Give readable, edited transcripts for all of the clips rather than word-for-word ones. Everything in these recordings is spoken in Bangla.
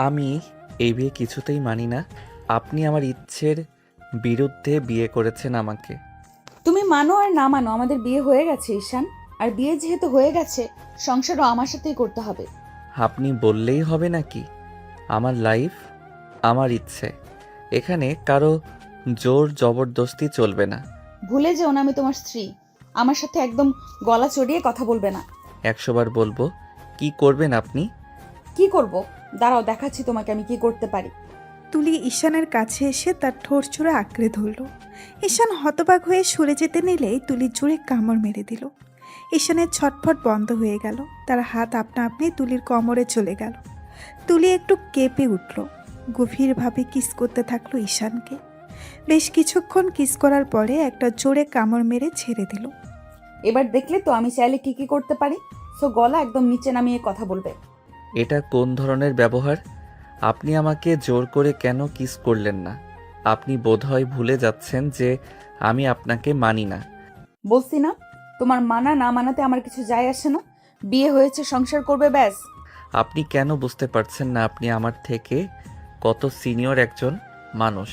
আমি এই বিয়ে কিছুতেই মানি না। আপনি আমার ইচ্ছের বিরুদ্ধে বিয়ে করেছেন আমাকে। তুমি মানো আর না মানো, আমাদের বিয়ে হয়ে গেছে ঈশান। আর বিয়ে যেহেতু হয়ে গেছে, সংসারও আমার সাথেই করতে হবে। আপনি বললেই হবে নাকি? আমার লাইফ, আমার ইচ্ছে। এখানে কারো জোর জবরদস্তি চলবে না। ভুলে যেও না আমি তোমার স্ত্রী। আমার সাথে একদম গলা চড়িয়ে কথা বলবে না। 100 বার বলবো। কি করবেন আপনি? কি করব? দাঁড়াও, দেখাচ্ছি তোমাকে আমি কি করতে পারি। তুলি ঈশানের কাছে এসে তার ঠোঁট ছুঁড়ে আঁকড়ে ধরল। ঈশান হতবাক হয়ে সরে যেতে নিলেই তুলি জোরে কামড় মেরে দিল। ঈশানের ছটফট বন্ধ হয়ে গেল। তার হাত আপনা আপনি তুলির কোমরে চলে গেল। তুলি একটু কেঁপে উঠল। গভীরভাবে কিস করতে থাকলো ঈশানকে। বেশ কিছুক্ষণ কিস করার পরে একটা জোরে কামড় মেরে ছেড়ে দিল। এবার দেখলে তো আমি চাইলে কি কি করতে পারি। সো গলা একদম নিচে নামিয়ে কথা বলবে। এটা কোন ধরনের ব্যবহার? আপনি আমাকে জোর করে কেন কিস করলেন না? আপনি বোধহয় ভুলে যাচ্ছেন যে আমি আপনাকে মানি না। বলছি না, তোমার মানা না মানাতে আমার কিছু যায় আসে না। বিয়ে হয়েছে, সংসার করবে, ব্যাস। আপনি কেন বুঝতে পারছেন না আপনি আমার থেকে কত সিনিয়র একজন মানুষ?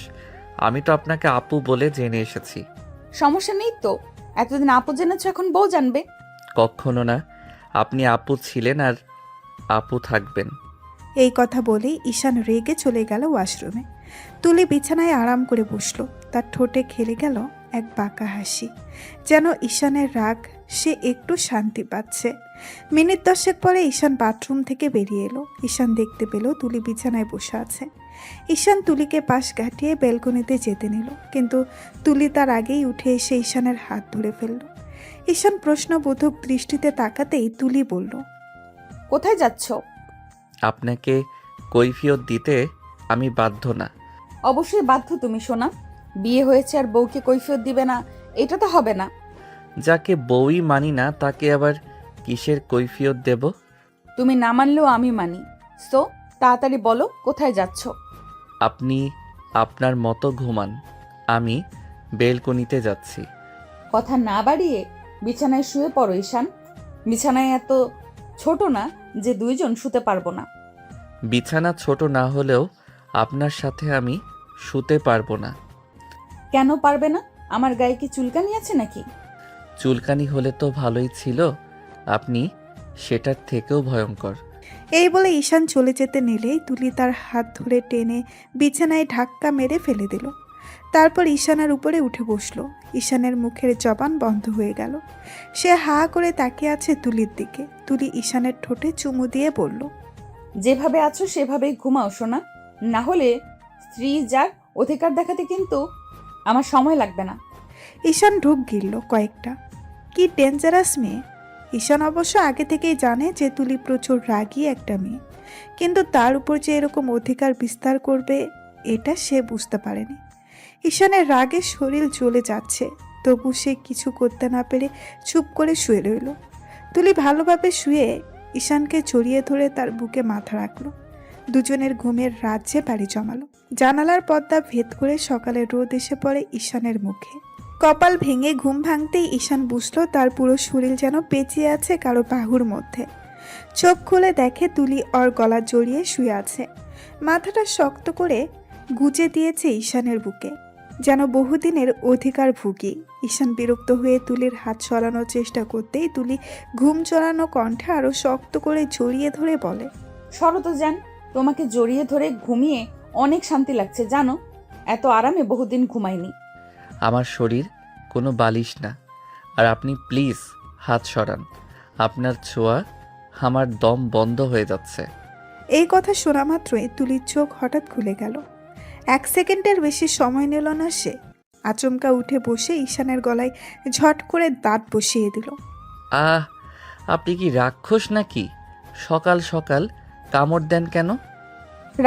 আমি তো আপনাকে আপু বলে জেনে এসেছি। সমস্যা নেই তো, এতদিন আপু জেনেছ, এখন বউ জানবে। কখনো না। আপনি আপু ছিলেন আর আপু থাকবেন। এই কথা বলেই ঈশান রেগে চলে গেল ওয়াশরুমে। তুলি বিছানায় আরাম করে বসলো। তার ঠোঁটে খেলে গেল এক বাঁকা হাসি। যেন ঈশানের রাগ সে একটু শান্তি পাচ্ছে। মিনিট 10 পরে ঈশান বাথরুম থেকে বেরিয়ে এলো। ঈশান দেখতে পেল তুলি বিছানায় বসে আছে। ঈশান তুলিকে পাশ কাটিয়ে ব্যালকনিতে যেতে নিল, কিন্তু তুলি তার আগেই উঠে এসে ঈশানের হাত ধরে ফেলল। ঈশান প্রশ্নবোধক দৃষ্টিতে তাকাতেই তুলি বলল, কোথায় যাচ্ছ? আপনাকে কৈফিয়ত দিতে আমি বাধ্য না। অবশ্যই বাধ্য তুমি, সোনা। বিয়ে হয়েছে আর বউকে কৈফিয়ত দিবে না, এটা তো হবে না। যাকে বউই মানি না তাকে আবার কিসের কৈফিয়ত দেব? তুমি না মানলেও আমি মানি। সো তাড়াতাড়ি বলো কোথায় যাচ্ছ। আপনি আপনার মতো ঘুমান। আমি বেলকনিতে যাচ্ছি। কথা না বাড়িয়ে বিছানায় শুয়ে পড়ো ঈশান। বিছানায় এত ছোট না যে দুইজন শুতে পারবো না। বিছানা ছোট না হলেও আপনার সাথে আমি শুতে পারবো না। কেন পারবে না? আমার গায়ে কি চুলকানি আছে নাকি? চুলকানি হলে তো ভালোই ছিল, আপনি সেটার থেকেও ভয়ঙ্কর। এই বলে ঈশান চলে যেতে নিলেই তুলি তার হাত ধরে টেনে বিছানায় ধাক্কা মেরে ফেলে দিল। তারপর ঈশানের উপরে উঠে বসলো। ঈশানের মুখের জবান বন্ধ হয়ে গেল। সে হা করে তাকিয়ে আছে তুলির দিকে। তুলি ঈশানের ঠোঁটে চুমু দিয়ে বলল, যেভাবে আছো সেভাবেই ঘুমাও সোনা। না হলে স্ত্রী যার অধিকার দেখাতে কিন্তু আমার সময় লাগবে না। ঈশান ঢোক গিলল কয়েকটা। কি ডেঞ্জারাস মেয়ে! ঈশান অবশ্য আগে থেকেই জানে যে তুলি প্রচুর রাগী একটা মেয়ে, কিন্তু তার উপর যে এরকম অধিকার বিস্তার করবে এটা সে বুঝতে পারেনি। ঈশানের রাগে শরীর জ্বলে যাচ্ছে, তবু সে কিছু করতে না পেরে চুপ করে শুয়ে রইল। তুলি ভালোভাবে শুয়ে ঈশানকে জড়িয়ে ধরে তার বুকে মাথা রাখলো। দুজনের ঘুমের রাজ্যে পাড়ি জমালো। জানালার পর্দা ভেদ করে সকালে রোদ এসে পড়ে ঈশানের মুখে। কপাল ভেঙে ঘুম ভাঙতেই ঈশান বুঝলো তার পুরো শরীর যেন পেঁচিয়ে আছে কারো বাহুর মধ্যে। চোখ খুলে দেখে তুলি ওর গলা জড়িয়ে শুয়ে আছে। মাথাটা শক্ত করে গুজে দিয়েছে ঈশানের বুকে, যেন বহুদিনের অধিকার ভুগি। ঈশান বিরক্ত হয়ে তুলির হাত সরানোর চেষ্টা করতেই তুলি ঘুম চড়ানো কণ্ঠে আরো শক্ত করে জড়িয়ে ধরে বলে, শরত যান, তোমাকে জড়িয়ে ধরে ঘুমিয়ে অনেক শান্তি লাগছে জানো। এত আরামে বহুদিন ঘুমাইনি। আমার শরীর কোনো বালিশ না। আর আপনি প্লিজ হাত সরান। আপনার ছোঁয়া আমার দম বন্ধ হয়ে যাচ্ছে। এই কথা শোনা মাত্রই তুলির চোখ হঠাৎ খুলে গেল। 1 সেকেন্ডের বেশি সময় নিল না সে। আচমকা উঠে বসে ঈশানের গলায় ঝট করে দাঁত বসিয়ে দিল। আহ, আপনি কি রাক্ষস নাকি? সকাল সকাল কামড় দেন কেন?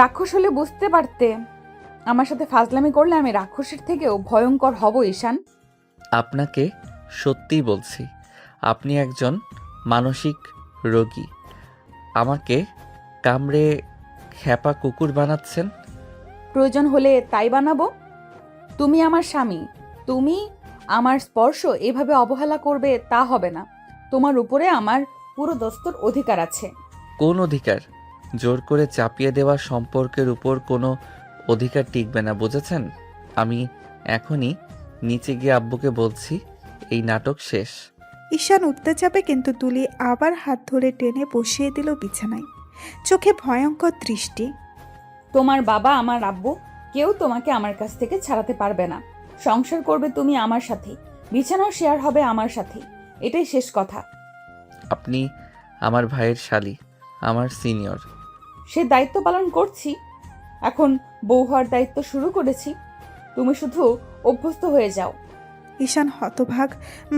রাক্ষস হলে বুঝতে পারতে। আমার সাথে ফাজলামি করলে আমি রাক্ষসের থেকেও ভয়ঙ্কর হব ঈশান। আপনাকে সত্যিই বলছি, আপনি একজন মানসিক রোগী। আমাকে কামড়ে খ্যাপা কুকুর বানাচ্ছেন। প্রয়োজন হলে তাই বানাবো। তুমি আমার স্বামী, তুমি আমার স্পর্শ এভাবে অবহেলা করবে তা হবে না। তোমার উপরে আমার পুরো দস্তর অধিকার আছে। কোন অধিকার? জোর করে চাপিয়ে দেওয়া সম্পর্কের উপর কোনো অধিকার টিকবে না, বুঝেছেন? আমি এখনই নিচে গিয়ে আব্বুকে বলছি এই নাটক শেষ। ঈশান উঠতে যাবে কিন্তু তুলি আবার হাত ধরে টেনে বসিয়ে দিল বিছানায়। চোখে ভয়ঙ্কর দৃষ্টি। তোমার বাবা, আমার আব্বু, কেউ তোমাকে আমার কাছ থেকে ছাড়াতে পারবে না। সংসার করবে তুমি আমার সাথে, বিছানাও শেয়ার হবে আমার সাথে, এটাই শেষ কথা। আপনি আমার ভাইয়ের শালী, আমার সিনিয়র। সে দায়িত্ব পালন করছি, এখন বউ হওয়ার দায়িত্ব শুরু করেছি। তুমি শুধু অভ্যস্ত হয়ে যাও। ঈশান হতভাগ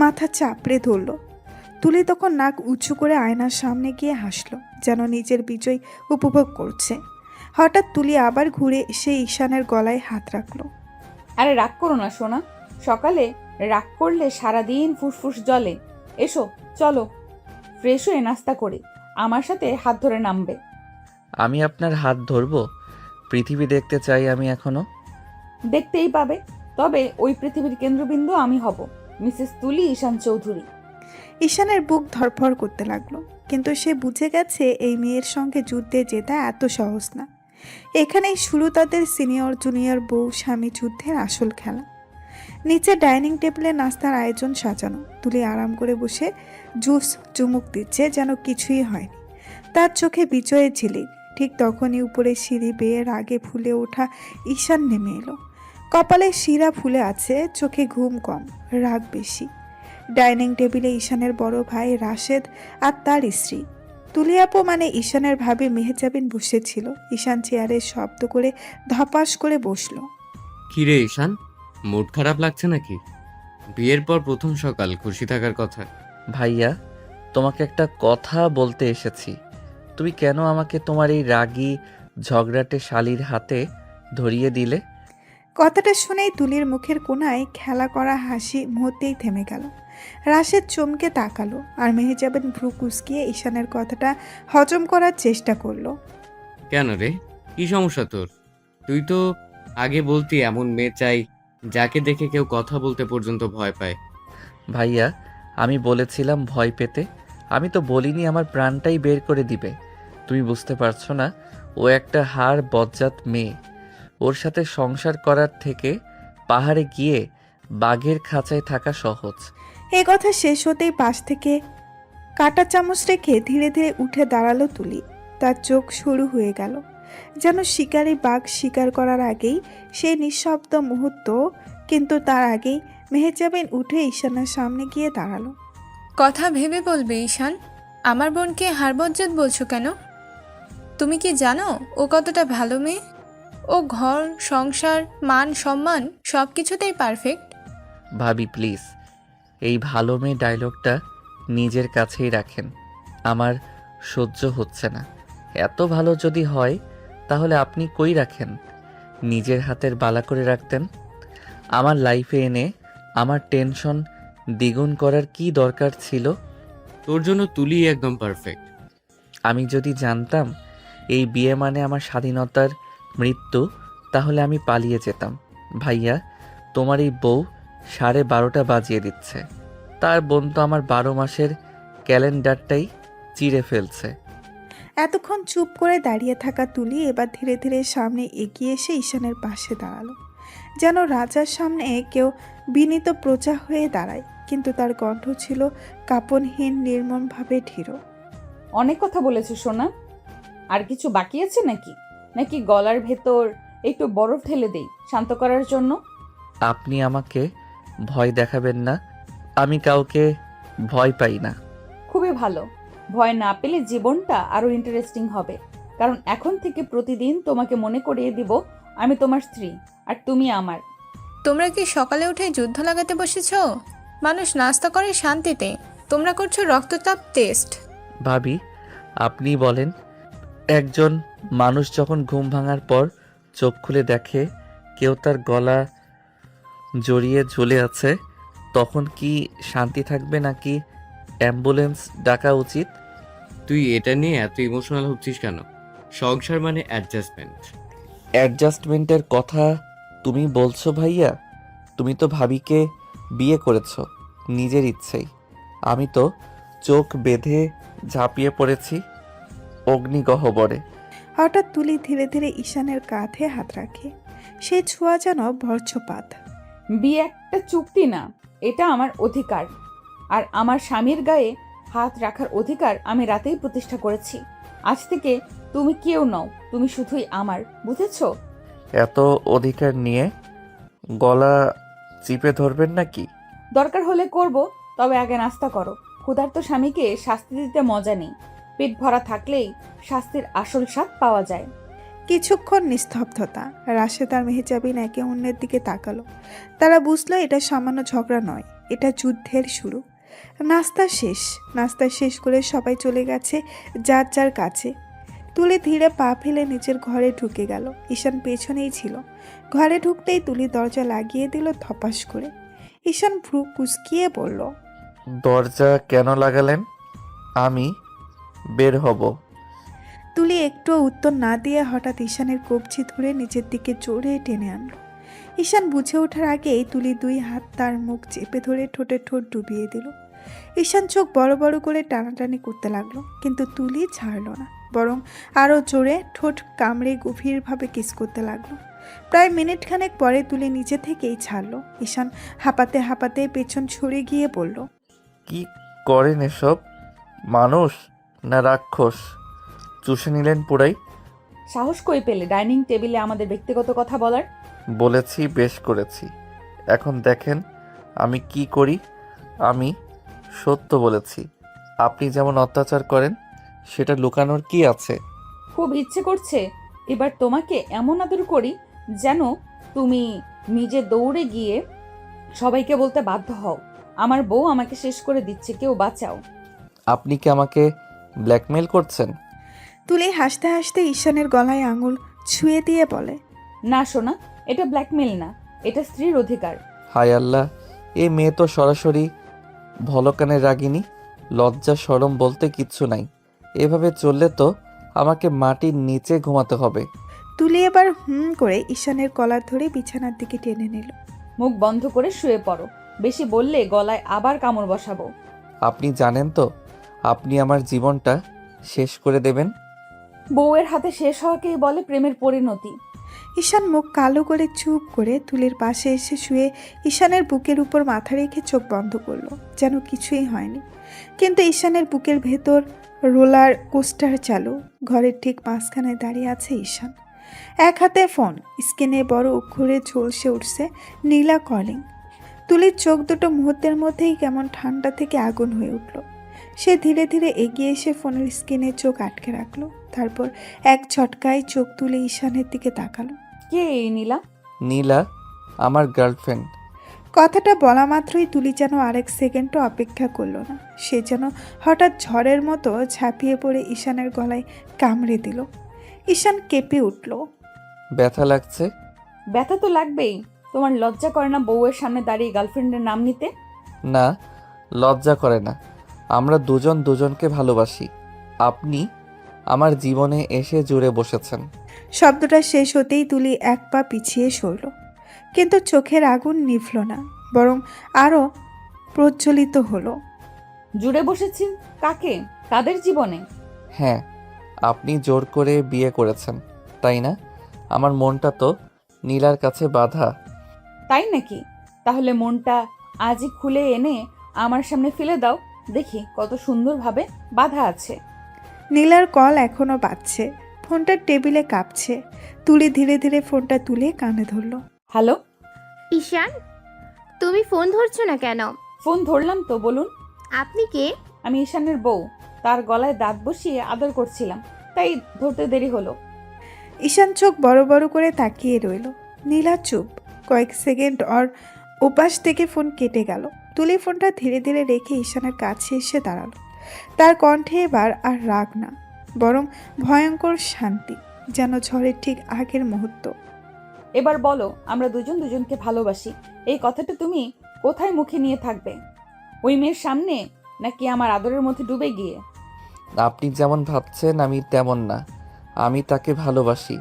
মাথা চাপড়ে ধরল। তুলি তখন নাক উঁচু করে আয়নার সামনে গিয়ে হাসল, যেন নিজের বিজয় উপভোগ করছে। হঠাৎ তুলি আবার ঘুরে এসে ঈশানের গলায় হাত রাখল। আরে রাগ করো না সোনা, সকালে রাগ করলে সারাদিন ফুসফুস জ্বলে। এসো, চলো ফ্রেশ হয়ে নাস্তা করে আমার সাথে হাত ধরে নামবে। আমি আপনার হাত ধরবো? পৃথিবী দেখতে চাই আমি এখনো। দেখতেই পাবে, তবে ওই পৃথিবীর কেন্দ্রবিন্দু আমি হব, মিসেস তুলি ঈশান চৌধুরী। ঈশানের বুক ধরফর করতে লাগলো, কিন্তু সে বুঝে গেছে এই মেয়ের সঙ্গে যুদ্ধে জেতা এত সহজ না। এখানেই শুরু তাদের সিনিয়র জুনিয়র বউ স্বামী যুদ্ধের আসল খেলা। নিচে ডাইনিং টেবিলে নাস্তার আয়োজন সাজানো। তুলি আরাম করে বসে জুস চুমুক দিচ্ছে, যেন কিছুই হয়নি। তার চোখে বিজয়ের ঝিলিক। ঠিক তখনই উপরে সিঁড়ি বেয়ে রাগে ফুলে ওঠা ঈশান নেমে এলো। কপালে শিরা ফুলে আছে, চোখে ঘুম কম, রাগ বেশি। ডাইনিং টেবিলে ঈশানের বড় ভাই রাশেদ আর তার স্ত্রী তুলিয়াপো মানে ঈশানের ভাবি মেহজাবিন বসেছিল। ঈশান চেয়ারে শব্দ করে ধপাস করে বসলো। কিরে ঈশান, মুড খারাপ লাগছে নাকি? বিয়ের পর প্রথম সকাল, খুশি থাকার কথা। ভাইয়া, তোমাকে একটা কথা বলতে এসেছি। তুমি কেন আমাকে তোমার এই রাগী ঝগড়াটে শালীর হাতে ধরিয়ে দিলে? কথাটা শুনেই তুলির মুখের কোণায় খেলা করা হাসি মুহূর্তেই থেমে গেল। রাশেদ চমকে তাকালো, আর মেহজাবিন ভ্রু কুঁচকিয়ে ঈশানের কথাটা হজম করার চেষ্টা করলো। কেন রে, কি সমস্যা তোর? তুই তো আগে বলতি এমন মেয়ে চাই যাকে দেখে কেউ কথা বলতে পর্যন্ত ভয় পায়। ভাইয়া, আমি বলেছিলাম ভয় পেতে? আমি তো বলিনি আমার প্রাণটাই বের করে দিবে। তুমি বুঝতে পারছো না? ও একটা হাড় বজ্জাত মেয়ে। ওর সাথে সংসার করার থেকে পাহাড়ে গিয়ে বাঘের খাঁচায় থাকা সহজ। এ কথা শেষ হতেই পাশ থেকে কাঁটা চামচ রেখে ধীরে ধীরে উঠে দাঁড়ালো তুলি। তার চোখ শুরু হয়ে গেল, যেন শিকারী বাঘ শিকার করার আগেই সেই নিঃশব্দ মুহূর্ত। কিন্তু তার আগেই মেহজাবিন উঠে ঈশানের সামনে গিয়ে দাঁড়ালো। কথা ভেবে বলবে ঈশান, আমার বোনকে হাড়বজ্জাত বলছো কেন? তুমি কি জানো ও কতটা ভালো মেয়ে? ও ঘর সংসার মান সম্মান সব কিছুতেই পারফেক্ট। ভাবি প্লিজ, এই ভালো মেয়ে ডায়লগটা নিজের কাছেই রাখেন। আমার সহ্য হচ্ছে না। এত ভালো যদি হয় তাহলে আপনি কই রাখেন? নিজের হাতের বালা করে রাখতেন। আমার লাইফে এনে আমার টেনশন দ্বিগুণ করার কি দরকার ছিল? তোর জন্য তুলি একদম পারফেক্ট। আমি যদি জানতাম এই বিয়ে মানে আমার স্বাধীনতার মৃত্যু, তাহলে আমি পালিয়ে যেতাম। ভাইয়া, তোমার এই বউ 12:30 বাজিয়ে দিচ্ছে। তার বোন তো আমার 12 মাসের ক্যালেন্ডারটাই চিড়ে ফেলছে। এতক্ষণ চুপ করে দাঁড়িয়ে থাকা তুলি এবার ধীরে ধীরে সামনে এগিয়ে এসে ঈশানের পাশে দাঁড়ালো, যেন রাজার সামনে কেউ বিনীত প্রজা হয়ে দাঁড়ায়। কিন্তু তার কণ্ঠ ছিল কাঁপনহীন, নির্মমভাবে ধীর। অনেক কথা বলেছো সোনা, আর কিছু বাকি আছে নাকি? নাকি গলার ভেতর একটু বরফ ঢেলে দেই শান্ত করার জন্য? আপনি আমাকে ভয় দেখাবেন না। আমি কাউকে ভয় পাই না। খুবই ভালো, ভয় না পেলে জীবনটা আরো ইন্টারেস্টিং হবে। কারণ এখন থেকে প্রতিদিন তোমাকে মনে করিয়ে দিব আমি তোমার স্ত্রী আর তুমি আমার। তোমরা কি সকালে উঠে যুদ্ধ লাগাতে বসেছো? মানুষ নাস্তা করে শান্তিতে, তোমরা করছো রক্তচাপ টেস্ট। ভাবি, আপনি বলেন, একজন মানুষ যখন ঘুম ভাঙার পর চোখ খুলে দেখে কেউ তার গলা জড়িয়ে ঝুলে আছে, তখন কি শান্তি থাকবে নাকি অ্যাম্বুলেন্স ডাকা উচিত? তুই এটা নিয়ে এত ইমোশনাল হচ্ছিস কেন? সংসার মানে অ্যাডজাস্টমেন্ট। অ্যাডজাস্টমেন্টের কথা তুমি বলছো ভাইয়া? তুমি তো ভাবিকে বিয়ে করেছো নিজের ইচ্ছেই। আমি তো চোখ বেঁধে ঝাঁপিয়ে পড়েছি। অগ্নিগহ্বরে। হঠাৎ তুলি ধীরে ধীরে ঈশানের কাঁধে হাত রাখে। সেই ছোঁয়া যেন বর্জ্যপাত। বিয়ে একটা চুক্তি না, এটা আমার অধিকার। আর আমার স্বামীর গায়ে হাত রাখার অধিকার আমি রাতেই প্রতিষ্ঠা করেছি। আজ থেকে তুমি কেউ নও, তুমি শুধুই আমার, বুঝেছো? এত অধিকার নিয়ে গলা চিপে ধরবেন নাকি? দরকার হলে করব, তবে আগে নাস্তা করো। ক্ষুধার্ত স্বামীকে শাস্তি দিতে মজা নেই। পেট ভরা থাকলেই শাস্তির আসল স্বাদ পাওয়া যায়। কিছুক্ষণ নিস্তব্ধতা। রাশেদ আর মেহজাবিন একে অন্যের দিকে তাকালো। তারা বুঝলো এটা সামান্য ঝগড়া নয়, এটা যুদ্ধের শুরু। নাস্তা শেষ করে সবাই চলে গেছে যার যার কাছে। তুলি ধীরে পা ফেলে নিজের ঘরে ঢুকে গেল। ঈশান পেছনেই ছিল। ঘরে ঢুকতেই তুলি দরজা লাগিয়ে দিল ধপাস করে। ঈশান ভ্রু কুঁচকিয়ে বলল, দরজা কেন লাগালেন? আমি বের হব। তুলি একটুও উত্তর না দিয়ে হঠাৎ ঈশানের কবজি ধরে নিচের দিকে জোরে টেনে আনলো। ঈশান বুঝে ওঠার আগেই তুলি 2 হাত তার মুখ চেপে ধরে ঠোঁটে ঠোঁট ডুবিয়ে দিল। ঈশান চোখ বড় বড় করে টানাটানি করতে লাগলো, কিন্তু তুলি ছাড়লো না, বরং আরও জোরে ঠোঁট কামড়ে গভীরভাবে কিস করতে লাগলো। প্রায় মিনিট খানেক পরে তুলি নিচে থেকেই ছাড়লো। ঈশান হাঁপাতে হাঁপাতে পেছন সরে গিয়ে বলল, কি করেন এসব? মানুষ না রাক্ষস? চুষে নিলেন পুরাই। সাহস কই পেলে ডাইনিং টেবিলে আমাদের ব্যক্তিগত কথা বলার? বলেছি, বেশ করেছি। এখন দেখেন আমি কি করি। আমি সত্য বলেছি। আপনি যেমন অত্যাচার করেন সেটা লুকানোর কি আছে? খুব ইচ্ছে করছে এবার তোমাকে এমন আদর করি যেন তুমি নিজে দৌড়ে গিয়ে সবাইকে বলতে বাধ্য হও, আমার বউ আমাকে শেষ করে দিচ্ছে, কেউ বাঁচাও। আপনি কি আমাকে ব্ল্যাকমেল করছেন? তুলি হাসতে হাসতে ঈশানের গলায় আঙুল ছুঁয়ে দিয়ে বলে, না সোনা, এটা ব্ল্যাকমেল না, এটা স্ত্রীর অধিকার। হায় আল্লাহ, এই মেয়ে তো সরাসরি ভলকানের রাগিনী। লজ্জা শরম বলতে কিচ্ছু নাই। এভাবে চললে তো আমাকে মাটির নিচে ঘুমাতে হবে। তুলি এবার করে ঈশানের কলার ধরে বিছানার দিকে টেনে নিল। মুখ বন্ধ করে শুয়ে পড়ো, বেশি বললে গলায় আবার কামড় বসাবো। আপনি জানেন তো আপনি আমার জীবনটা শেষ করে দেবেন। বউয়ের হাতে শেষ হওয়াকেই বলে প্রেমের পরিণতি। ঈশান মুখ কালো করে চুপ করে তুলির পাশে এসে শুয়ে ঈশানের বুকের উপর মাথা রেখে চোখ বন্ধ করলো, যেন কিছুই হয়নি। কিন্তু ঈশানের বুকের ভেতর রোলার কোস্টার চালু। ঘরের ঠিক মাঝখানে দাঁড়িয়ে আছে ঈশান। এক হাতে ফোন, স্ক্রিনে বড় অক্ষরে ঝলসে উঠছে নীলা কলিং। তুলির চোখ দুটো মুহূর্তের মধ্যেই কেমন ঠান্ডা থেকে আগুন হয়ে উঠল। সে ধীরে ধীরে এগিয়ে এসে ফোনের স্ক্রিনে চোখ আটকে রাখলো। তারপর এক ঝটকায় চোখ তুলে ঈশানের দিকে তাকালো। কে এই নীলা? নীলা আমার গার্লফ্রেন্ড। কথাটা বলা মাত্রই তুলি যেন আরেক সেকেন্ডও অপেক্ষা করলো না। সে যেন হঠাৎ ঝড়ের মতো ঝাঁপিয়ে পড়ে ঈশানের গলায় কামড়ে দিল। ঈশান কেঁপে উঠল। ব্যথা লাগছে? ব্যথা তো লাগবেই। তোমার লজ্জা করে না বউয়ের সামনে দাঁড়িয়ে গার্লফ্রেন্ডের নাম নিতে? না, লজ্জা করে না। আমরা দুজন দুজনকে ভালোবাসি। আপনি আমার জীবনে এসে জুড়ে বসেছেন। শব্দটা শেষ হতেই তুলি এক পা পিছিয়ে সরল, কিন্তু চোখের আগুন নিভল না, বরং আরও প্রজ্বলিত হলো। জুড়ে বসেছি কাকে? কাদের জীবনে? হ্যাঁ, আপনি জোর করে বিয়ে করেছেন, তাই না? আমার মনটা তো নীলার কাছে বাঁধা। তাই নাকি? তাহলে মনটা আজই খুলে এনে আমার সামনে ফেলে দাও, দেখি কত সুন্দরভাবে বাঁধা আছে। নীলার কল এখনো বাজছে, ফোনটা টেবিলে কাঁপছে। তুলি ধীরে ধীরে ফোনটা তুলে কানে ধরল। হ্যালো? ঈশান, তুমি ফোন ধরছো না কেন? ফোন ধরলাম তো, বলুন। আপনি কে? আমি ঈশানের বউ, তার গলায় দাঁত বসিয়ে আদর করছিলাম, তাই ধরতে দেরি হলো। ঈশান চোখ বড় বড় করে তাকিয়ে রইল। নীলা চুপ। কয়েক সেকেন্ড ওর ওপাশ থেকে ফোন কেটে গেল। তুলি ফোনটা ধীরে ধীরে রেখে ঈশানের কাছে এসে দাঁড়ালো। তার কণ্ঠে এবার আর রাগ না, বরং ভয়ঙ্কর শান্তি, যেন ঝড়ের ঠিক আগের মুহূর্ত। এবার বলো, আমরা দুজন দুজনকে ভালোবাসি, এই কথাটা তুমি কোথায় মুখে নিয়ে থাকবে? ওই মেয়ের সামনে, নাকি আমার আদরের মধ্যে ডুবে গিয়ে? আপনি যেমন ভাবছেন আমি তেমন না। আমি তাকে ভালোবাসি,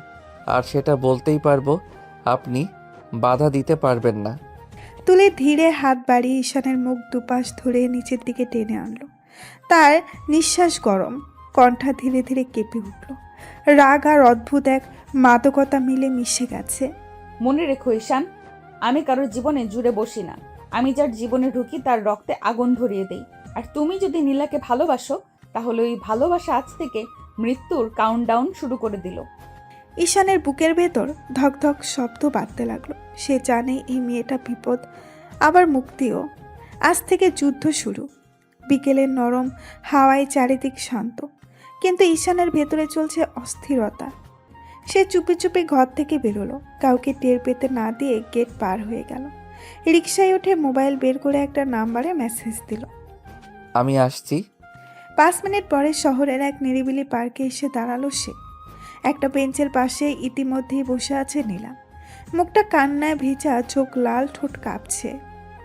আর সেটা বলতেই পারবো। আপনি বাধা দিতে পারবেন না। তুলি ধীরে হাত বাড়িয়ে ঈশানের মুখ দুপাশ ধরে নিচের দিকে টেনে আনলো। তার নিঃশ্বাস গরম, কণ্ঠা ধীরে ধীরে কেঁপে উঠল। রাগ আর অদ্ভুত এক মাদকতা মিলে মিশে গেছে। মনে রেখো ঈশান, আমি কারোর জীবনে জুড়ে বসি না। আমি যার জীবনে ঢুকি তার রক্তে আগুন ধরিয়ে দেই। আর তুমি যদি নীলাকে ভালোবাসো, তাহলে ওই ভালোবাসা আজ থেকে মৃত্যুর কাউন্টডাউন শুরু করে দিল। ঈশানের বুকের ভেতর ধকধক শব্দ বাজতে লাগলো। সে জানে এই মেয়েটা বিপদ, আবার মুক্তিও। আজ থেকে যুদ্ধ শুরু। বিকেলের নরম হাওয়ায় চারিদিক শান্ত, কিন্তু ঈশানের ভেতরে চলছে অস্থিরতা। সে চুপি চুপি ঘর থেকে বেরোলো, কাউকে টের পেতে না দিয়ে গেট পার হয়ে গেল। রিকশায় উঠে মোবাইল বের করে একটা নাম্বারে মেসেজ দিল। আমি আসছি। 5 মিনিট পরে শহরের এক নিরিবিলি পার্কে এসে দাঁড়ালো সে। একটা বেঞ্চের পাশে ইতিমধ্যেই বসে আছে নীলা। মুখটা কান্নায় ভেজা, চোখ লাল, ঠোঁট কাঁপছে।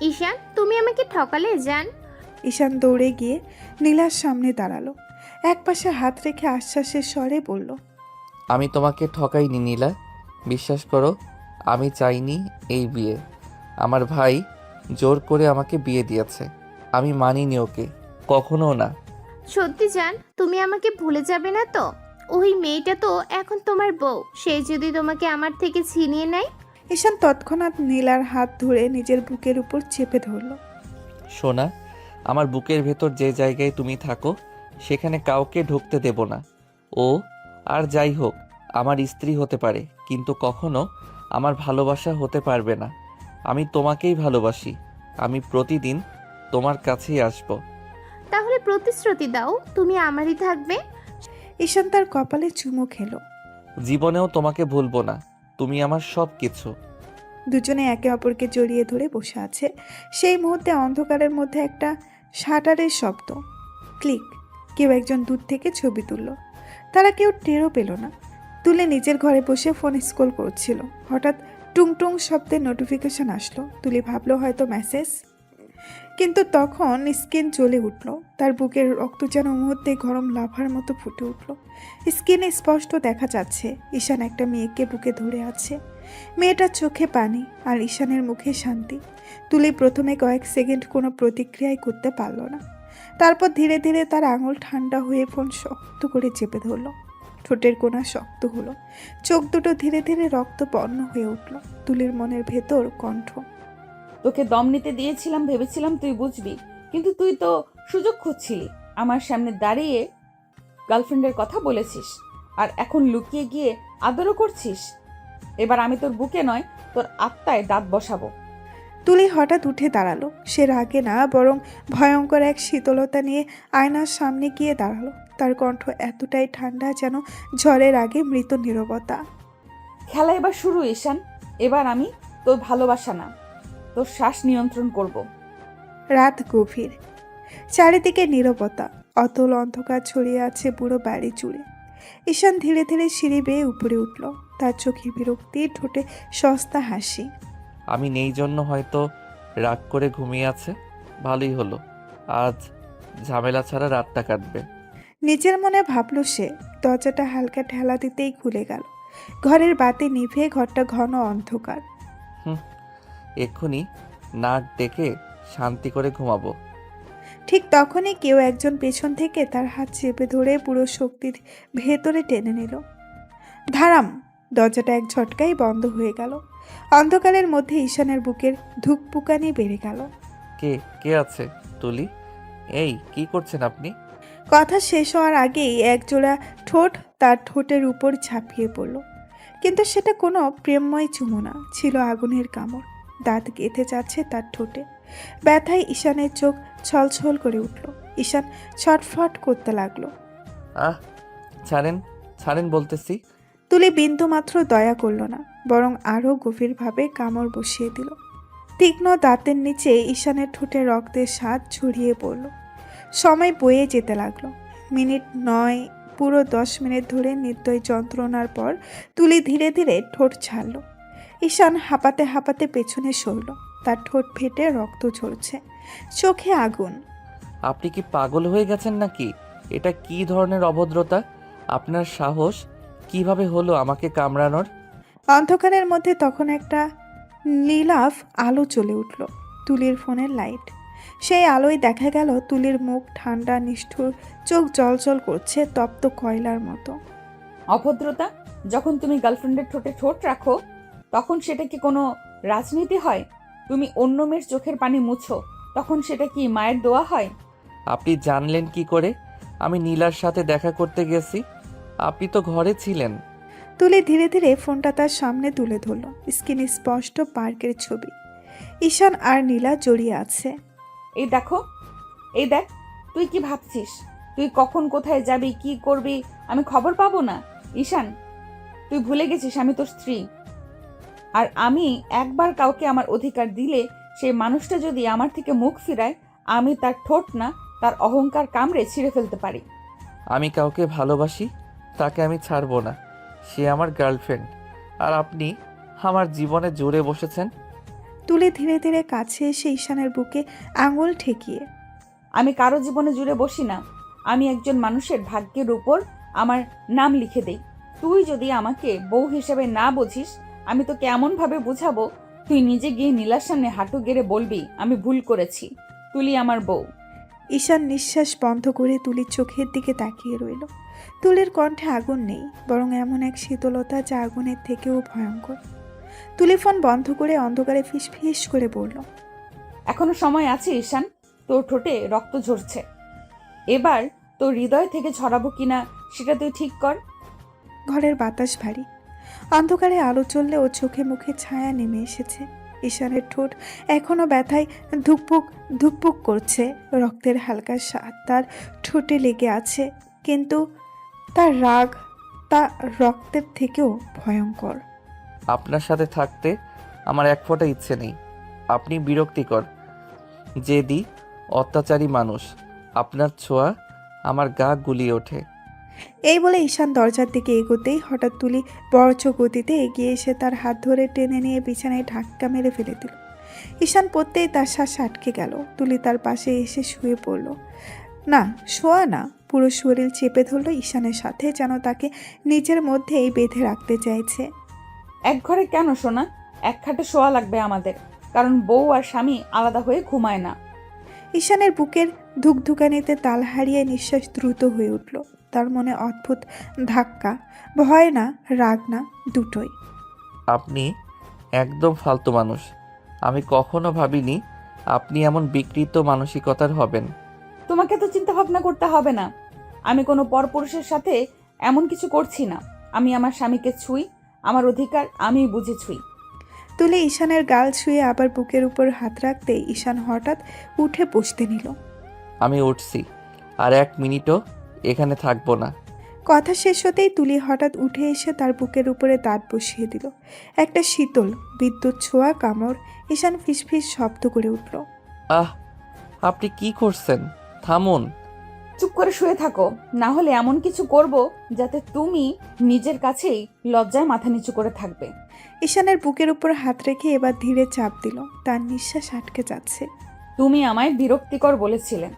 ঈশান, তুমি আমাকে ঠকালে জান। ঈশান দৌড়ে গিয়ে নীলার সামনে দাঁড়ালো। এক পাশে হাত রেখে আশ্বাসের স্বরে বলল, আমি তোমাকে ঠকাইনি নীলা, বিশ্বাস করো। আমি চাইনি এই বিয়ে। আমার ভাই জোর করে আমাকে বিয়ে দিয়েছে। আমি মানিনি ওকে, কখনো না। সত্যি জান, তুমি আমাকে ভুলে যাবে না তো? ওই মেয়েটা তো এখন তোমার বউ। সে যদি তোমাকে আমার থেকে ছিনিয়ে নেয়? ঈশান তৎক্ষণাৎ নীলার হাত ধরে নিজের বুকের উপর চেপে ধরল। সোনা, আমার বুকের ভেতর যে জায়গায় তুমি থাকো সেখানে কাউকে ঢুকতে দেব না। ও আর যাই হোক আমার স্ত্রী হতে পারে, কিন্তু কখনো আমার ভালোবাসা হতে পারবে না। আমি তোমাকেই ভালোবাসি। আমি প্রতিদিন তোমার কাছেই আসব। তাহলে প্রতিশ্রুতি দাও তুমি আমারই থাকবে। ঈশান তার কপালে চুমু খেলো। জীবনেও তোমাকে ভুলবো না, তুমি আমার সব কিছু। দুজনে একে অপরকে জড়িয়ে ধরে বসে আছে। সেই মুহূর্তে অন্ধকারের মধ্যে একটা শাটারের শব্দ। ক্লিক। কেউ একজন দূর থেকে ছবি তুলল। তারা কেউ টেরও পেল না। তুলে নিজের ঘরে বসে ফোন স্ক্রল করছিল। হঠাৎ টুং টুং শব্দে নোটিফিকেশন আসলো। তুলি ভাবলো হয়তো মেসেজ, কিন্তু তখন স্ক্রিন জ্বলে উঠল। তার বুকের রক্ত যেন মুহূর্তে গরম লাভার মতো ফুটে উঠল। স্ক্রিনে স্পষ্ট দেখা যাচ্ছে ঈশান একটা মেয়েকে বুকে ধরে আছে। মেয়েটার চোখে পানি আর ঈশানের মুখে শান্তি। তুলি প্রথমে কয়েক সেকেন্ড কোনো প্রতিক্রিয়াই করতে পারল না। তারপর ধীরে ধীরে তার আঙুল ঠান্ডা হয়ে ফোন শক্ত করে চেপে ধরল। ঠোঁটের কোণা শক্ত হলো, চোখ দুটো ধীরে ধীরে রক্তবর্ণ হয়ে উঠল। তুলির মনের ভেতর কণ্ঠ, তোকে দম নিতে দিয়েছিলাম, ভেবেছিলাম তুই বুঝবি, কিন্তু তুই তো সুযোগ খুঁজছিলি। আমার সামনে দাঁড়িয়ে গার্লফ্রেন্ডের কথা বলেছিস, আর এখন লুকিয়ে গিয়ে আদরও করছিস। এবার আমি তোর বুকে নয়, তোর আত্মায় দাঁত বসাবো। তুলি হঠাৎ উঠে দাঁড়ালো। সে রাগে না, বরং ভয়ঙ্কর এক শীতলতা নিয়ে আয়নার সামনে গিয়ে দাঁড়ালো। তার কণ্ঠ এতটাই ঠান্ডা যেন ঝড়ের আগে মৃত নীরবতা। খেলা এবার শুরু ঈশান। এবার আমি তোর ভালোবাসা না, তোর শ্বাস নিয়ন্ত্রণ করব। রাত গভীর, চারিদিকে নীরবতা, অতল অন্ধকার ছড়িয়ে আছে পুরো বাড়ি জুড়ে। ঈশান ধীরে ধীরে সিঁড়ি বেয়ে উপরে উঠল। তার চোখে বিরক্তি, ঠোঁটে সস্তা হাসি। আমি নেই জন্য হয়তো রাগ করে ঘুমিয়ে আছে। ভালোই হলো, আজ ঝামেলা ছাড়া রাতটা কাটবে। নিজের মনে ভাবল সে। দরজাটা হালকা ঠেলা দিতেই খুলে গেল। ঘরের বাতি নিভে ঘরটা ঘন অন্ধকার। এক্ষুনি নাক ডেকে শান্তি করে ঘুমাবো। ঠিক তখনই কেউ একজন পেছন থেকে তার হাত চেপে ধরে পুরো শক্তির ভেতরে টেনে নিল। ধারাম! দরজাটা এক ঝটকায় বন্ধ হয়ে গেল। অন্ধকারের মধ্যে ঈশানের বুকের ধুকপুকানি বেড়ে গেল। কে কে আছে? তুলি, এই কি করছেন আপনি? কথা শেষ হওয়ার আগেই একজোড়া ঠোঁট তার ঠোঁটের উপর ঝাঁপিয়ে পড়ল। কিন্তু সেটা কোনো প্রেমময় চুমু না, ছিল আগুনের কামড়। দাঁত গেঁথে যাচ্ছে তার ঠোঁটে। ব্যথায় ঈশানের চোখ ছলছল করে উঠল। ঈশান ছটফট করতে লাগলো। আহ, ছাড়েন ছাড়েন বলতেছি। তুলি বিন্দুমাত্র দয়া করল না, বরং আরও গভীরভাবে কামড় বসিয়ে দিল। তীক্ষ্ণ দাঁতের নিচে ঈশানের ঠোঁটে রক্তের স্বাদ ছড়িয়ে পড়ল। সময় বয়ে যেতে লাগলো। মিনিট নয়, পুরো 10 মিনিট ধরে নির্দয় যন্ত্রণার পর তুলি ধীরে ধীরে ঠোঁট ছাড়ল। ঈশান হাঁপাতে হাঁপাতে পেছনে সরল। তার ঠোঁট ফেটে রক্ত ঝরছে, চোখে আগুন। আপনি কি পাগল হয়ে গেছেন নাকি? এটা কি ধরনের অভদ্রতা? আপনার সাহস কিভাবে হলো আমাকে কামড়ানোর? অন্ধকারের মধ্যে তখন একটা নীলাভ আলো জ্বলে উঠল। তুলির ফোনের লাইট। সেই আলোয় দেখা গেল তুলির মুখ ঠান্ডা নিষ্ঠুর, চোখ জলজল করছে তপ্ত কয়লার মতো। অভদ্রতা! যখন তুমি গার্লফ্রেন্ডের ঠোঁটে ঠোঁট রাখো তখন সেটা কি কোনো রাজনীতি হয়? তুমি অন্য মেয়ের চোখের পানি মুছো, তখন সেটা কি মায়ের দোয়া হয়? আপনি জানলেন কি করে আমি নীলার সাথে দেখা করতে গেছি? আপনি তো ঘরে ছিলেন। তুলি ধীরে ধীরে ফোনটা তার সামনে তুলে ধরল। স্ক্রিনে স্পষ্ট পার্কের ছবি, ঈশান আর নীলা জড়িয়ে আছে। এই দেখো, এই দেখ, তুই কি ভাবছিস? তুই কখন কোথায় যাবি, কি করবি, আমি খবর পাবো না? ঈশান, তুই ভুলে গেছিস আমি তোর স্ত্রী। আর আমি একবার কাউকে আমার অধিকার দিলে সেই মানুষটা যদি আমার থেকে মুখ ফিরায়, আমি তার ঠোঁট না, তার অহংকার কামড়ে ছিঁড়ে ফেলতে পারি। আমি কাউকে ভালোবাসি, তাকে আমি ছাড়বো না। সে আমার গার্লফ্রেন্ড, আর আপনি আমার জীবনে জুড়ে বসেছেন। তুলি ধীরে ধীরে কাছে এসে ঈশানের বুকে আঙুল ঠেকিয়ে। আমি কারো জীবনে জুড়ে বসি না, আমি একজন মানুষের ভাগ্যের উপর আমার নাম লিখে দেই। তুই যদি আমাকে বউ হিসেবে না বুঝিস, আমি তোকে এমনভাবে বুঝাবো, তুই নিজে গিয়ে নীলার সামনে হাঁটু গেড়ে বলবি আমি ভুল করেছি, তুলি আমার বউ। ঈশান নিঃশ্বাস বন্ধ করে তুলির চোখের দিকে তাকিয়ে রইল। তুলির কণ্ঠে আগুন নেই, বরং এমন এক শীতলতা যা আগুনের থেকেও ভয়ঙ্কর। তুলি ফোন বন্ধ করে অন্ধকারে ফিসফিস করে বলল, এখনো সময় আছে ঈশান, তোর ঠোঁটে রক্ত ঝরছে, এবার তোর হৃদয় থেকে ঝরাবো কিনা সেটা তুই ঠিক কর। ঘরের বাতাস ভারী, অন্ধকারে আলো জ্বললে ও চোখে মুখে ছায়া নেমে এসেছে। ঈশানের ঠোঁট এখনো ব্যথায় ধুকপুক ধুকপুক করছে, রক্তের হালকা স্বাদ তার ঠোঁটে লেগে আছে, কিন্তু তার রাগ তা রক্তের থেকেও ভয়ঙ্কর। আপনার সাথে থাকতে আমার এক ফোঁটা ইচ্ছে নেই। আপনি বিরক্তিকর, জেদি, অত্যাচারী মানুষ। আপনার ছোঁয়া আমার গা গুলিয়ে ওঠে। এই বলে ঈশান দরজার দিকে এগোতেই হঠাৎ তুলি বর্জ্য গতিতে এগিয়ে এসে তার হাত ধরে টেনে নিয়ে বিছানায় ধাক্কা মেরে ফেলে দিল। ঈশান পড়তেই তার শ্বাস আটকে গেল। তুলি তার পাশে এসে শুয়ে পড়ল, না শোয়া না, পুরো শরীর চেপে ধরল ঈশানের সাথে, যেন তাকে নিজের মধ্যেই বেঁধে রাখতে চাইছে। এক ঘরে কেন সোনা? এক খাটে শোয়া লাগবে আমাদের, কারণ বউ আর স্বামী আলাদা হয়ে ঘুমায় না। ঈশানের বুকের ধুকধুকানিতে তাল হারিয়ে নিঃশ্বাস দ্রুত হয়ে উঠল। তার মনে অদ্ভুত ধাক্কা, ভয় না, রাগ না, দুটোই। আপনি একদম ফালতু মানুষ। আমি কখনো ভাবিনি আপনি এমন বিকৃত মানসিকতার হবেন। তোমাকে তো চিন্তা ভাবনা করতে হবে না, আমি কোনো পরপুরুষের সাথে এমন কিছু করছি না। আমি আমার স্বামীকে ছুঁই, আমার অধিকার আমি বুঝে ছুঁই। তুলে ঈশানের গাল ছুঁয়ে আবার বুকের উপর হাত রাখতে ঈশান হঠাৎ উঠে বসতে নিল। আমি উঠছি, আর 1 মিনিটও এখানে থাকবো না। কথা শেষ হতেই তুলি হঠাৎ উঠে এসে তার বুকের উপরে দাঁত বসিয়ে দিল। একটা শীতল বিদ্যুৎ ছোঁয়া কামড়। ঈশান ফিসফিস শব্দ করে উঠল। আহ, আপনি কি করছেন? থামুন। চুপ করে শুয়ে থাকো, না হলে এমন কিছু করব যাতে তুমি নিজের কাছেই লজ্জায় মাথা নিচু করে থাকবে। ঈশানের বুকের উপর হাত রেখে এবার ধীরে চাপ দিল। তার নিঃশ্বাস আটকে যাচ্ছে। তুমি আমায় বিরক্তিকর বলেছিলে,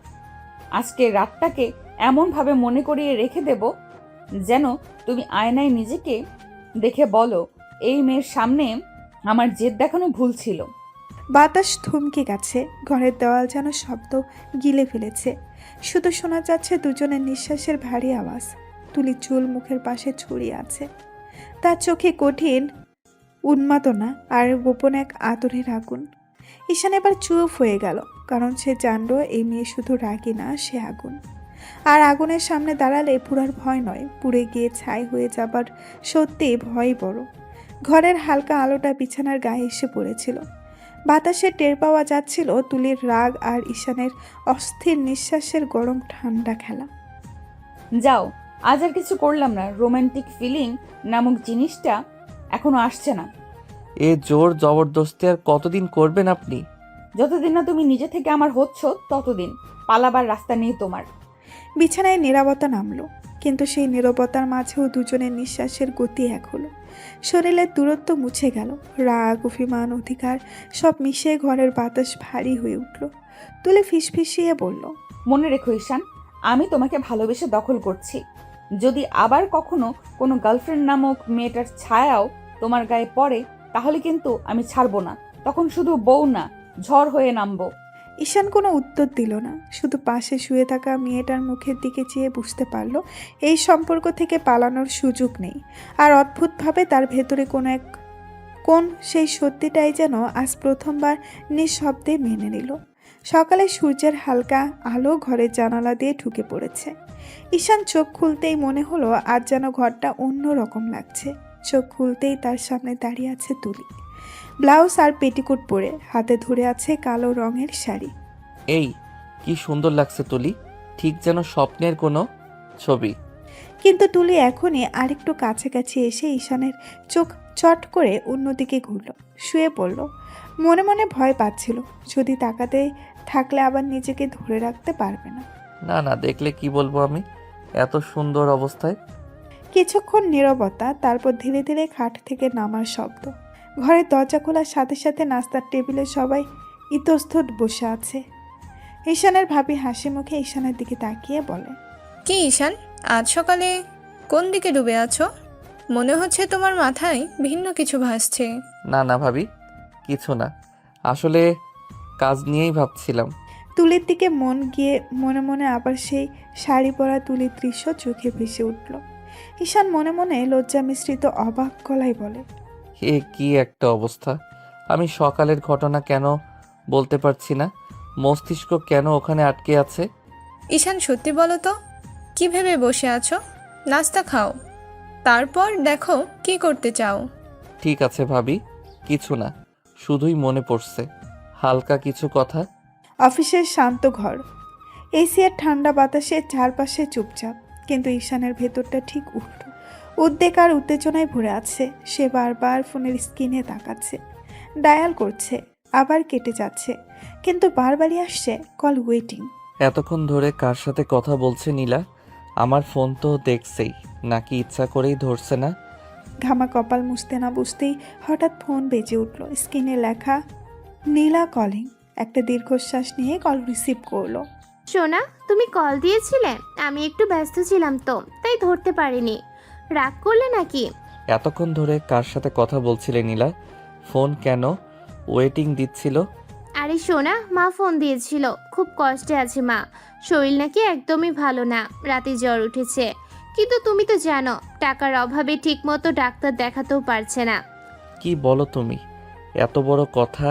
আজকে রাতটাকে এমনভাবে মনে করিয়ে রেখে দেব যেন তুমি আয়নায় নিজেকে দেখে বলো, এই মেয়ের সামনে আমার জেদ দেখানো ভুল ছিল। বাতাস থমকে গেছে, ঘরের দেওয়াল যেন শব্দ গিলে ফেলেছে। শুধু শোনা যাচ্ছে দুজনের নিঃশ্বাসের ভারী আওয়াজ। তুলি চুল মুখের পাশে ছড়িয়ে আছে, তার চোখে কঠিন উন্মাদনা আর গোপন এক আদরের আগুন। ঈশান এবার চুপ হয়ে গেল, কারণ সে জানল এই মেয়ে শুধু রাগী না, সে আগুন। আর আগুনের সামনে দাঁড়ালে পুরার ভয় নয়, পুড়ে গিয়ে ছাই হয়ে যাবার সত্যি ভয় বড়। ঘরের হালকা আলোটা বিছানার গায়ে এসে পড়েছিল। বাতাসে টের পাওয়া যাচ্ছিল তুলির রাগ আর ঈশানের অস্থির নিঃশ্বাসের গরম ঠান্ডা খেলা। যাও, আজ আর কিছু করলাম না, রোমান্টিক ফিলিং নামক জিনিসটা এখনো আসছে না। এ জোর জবরদস্তি আর কতদিন করবেন আপনি? যতদিন না তুমি নিজে থেকে আমার হচ্ছ ততদিন। পালাবার রাস্তা নেই তোমার। বিছানায় নীরবতা নামলো, কিন্তু সেই নীরবতার মাঝেও দুজনের নিঃশ্বাসের গতি এক হলো। শরীরের দূরত্ব মুছে গেল, রাগ, অভিমান, অধিকার সব মিশিয়ে ঘরের বাতাস ভারী হয়ে উঠল। তুলে ফিসফিসিয়ে বলল, মনে রেখো ঈশান, আমি তোমাকে ভালোবেসে দখল করছি। যদি আবার কখনো কোনো গার্লফ্রেন্ড নামক মেয়েটার ছায়াও তোমার গায়ে পড়ে, তাহলে কিন্তু আমি ছাড়বো না। তখন শুধু বউ না, ঝড় হয়ে নামবো। ঈশান কোনো উত্তর দিল না, শুধু পাশে শুয়ে থাকা মেয়েটার মুখের দিকে চেয়ে বুঝতে পারল এই সম্পর্ক থেকে পালানোর সুযোগ নেই। আর অদ্ভুতভাবে তার ভেতরে কোন সেই সত্যিটাই যেন আজ প্রথমবার নিঃশব্দে মেনে নিল। সকালে সূর্যের হালকা আলো ঘরের জানালা দিয়ে ঢুকে পড়েছে। ঈশান চোখ খুলতেই মনে হলো আজ যেন ঘরটা অন্য রকম লাগছে। চোখ খুলতেই তার সামনে দাঁড়িয়ে আছে তুলি, ব্লাউজ আর পেটিকোট পরে, হাতে ধরে আছে কালো রঙের শাড়ি। এই কি সুন্দর লাগছে তুলি, ঠিক যেন স্বপ্নের কোনো ছবি। কিন্তু তুলি এখনই আরেকটু কাছাকাছি এসে ঈশানের চোখ চট করে অন্যদিকে ঘুরল, শুয়ে পড়ল। মনে মনে ভয় পাচ্ছিল, যদি তাকাতে থাকলে আবার নিজেকে ধরে রাখতে পারবে না। না না, দেখলে কি বলবো আমি, এত সুন্দর অবস্থায়। কিছুক্ষণ নীরবতা, তারপর ধীরে ধীরে খাট থেকে নামার শব্দ। ঘরের দরজা খোলার সাথে সাথে নাস্তার টেবিলে সবাই ইতস্তত বসে আছে। ঈশানের ভাবি হাসি মুখে ঈশানের দিকে তাকিয়ে বলে, কি ঈশান, আজ সকালে কোন দিকে ডুবে আছো? মনে হচ্ছে তোমার মাথায় ভিন্ন কিছু ভাসছে। না না ভাবি, কিছু না, আসলে কাজ নিয়েই ভাবছিলাম। তুলির দিকে মন গিয়ে মনে মনে আবার সেই শাড়ি পরা তুলির দৃশ্য চোখে ভেসে উঠল। ঈশান মনে মনে লজ্জা মিশ্রিত অবাক গলায় বলে, এ কি একটা অবস্থা, আমি সকালের ঘটনা কেন বলতে পারছি না, মস্তিষ্ক কেন ওখানে আটকে আছে। ঈশান সত্যি বলো তো, কি ভেবে বসে আছো? নাস্তা খাও, তারপর দেখো কি করতে চাও। ঠিক আছে ভাবি, কিছু না, শুধুই মনে পড়ছে হালকা কিছু কথা। অফিসের শান্ত ঘর, এসি আর ঠান্ডা বাতাসে চারপাশে চুপচাপ, কিন্তু ঈশানের ভেতরটা ঠিক উল্টো। উদ্বেগ আর উত্তেজনায় ভরে আছে। সে বারবার ফোনের স্ক্রিনে তাকাচ্ছে, ডায়াল করছে, আবার কেটে যাচ্ছে, কিন্তু বারবারই আসছে কল ওয়েটিং। এতক্ষণ ধরে কার সাথে কথা বলছে নীলা? আমার ফোন তো দেখছেই, নাকি ইচ্ছা করেই ধরছে না? ঘামা কপাল মুছতে না বুঝতেই হঠাৎ ফোন বেজে উঠল। স্ক্রিনে লেখা নীলা কলিং। একটা দীর্ঘশ্বাস নিয়ে কল রিসিভ করলো। সোনা, তুমি কল দিয়েছিলে? আমি একটু ব্যস্ত ছিলাম তো, তাই ধরতে পারিনি। রাগ করলে নাকি? এতক্ষণ ধরে কার সাথে কথা বলছিলে নীলা? ফোন কেন ওয়েটিং দিচ্ছিল? আরে সোনা, মা ফোন দিয়েছিল। খুব কষ্টে আছে মা, শরীর নাকি একদমই ভালো না, রাতে জ্বর উঠেছে। কিন্তু তুমি তো জানো, টাকার অভাবে ঠিকমতো ডাক্তার দেখাতেও পারছে না। কি বলো তুমি? এত বড় কথা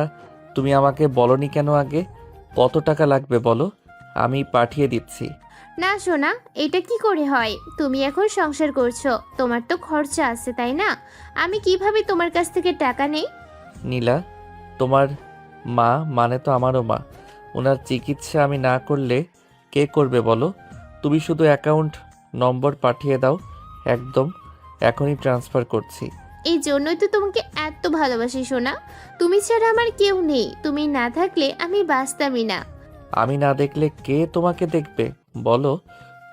তুমি আমাকে বলনি কেন আগে? কত টাকা লাগবে বলো, আমি পাঠিয়ে দিচ্ছি। না সোনা, এটা কি করে হয়? তুমি এখন সংসার করছো, তোমার তো খরচা আছে তাই না? আমি কিভাবে তোমার কাছ থেকে টাকা নেই? নীলা, তোমার মা মানে তো আমারও মা, ওনার চিকিৎসা আমি না করলে কে করবে বলো? তুমি শুধু অ্যাকাউন্ট নম্বর পাঠিয়ে দাও, একদম এখনই ট্রান্সফার করছি। এই জন্যই তো তোমাকে এত ভালোবাসি সোনা। তুমি ছাড়া আমার কেউ নেই, তুমি না থাকলে আমি বাঁচতামই না। আমি না দেখলে কে তোমাকে দেখবে বলো?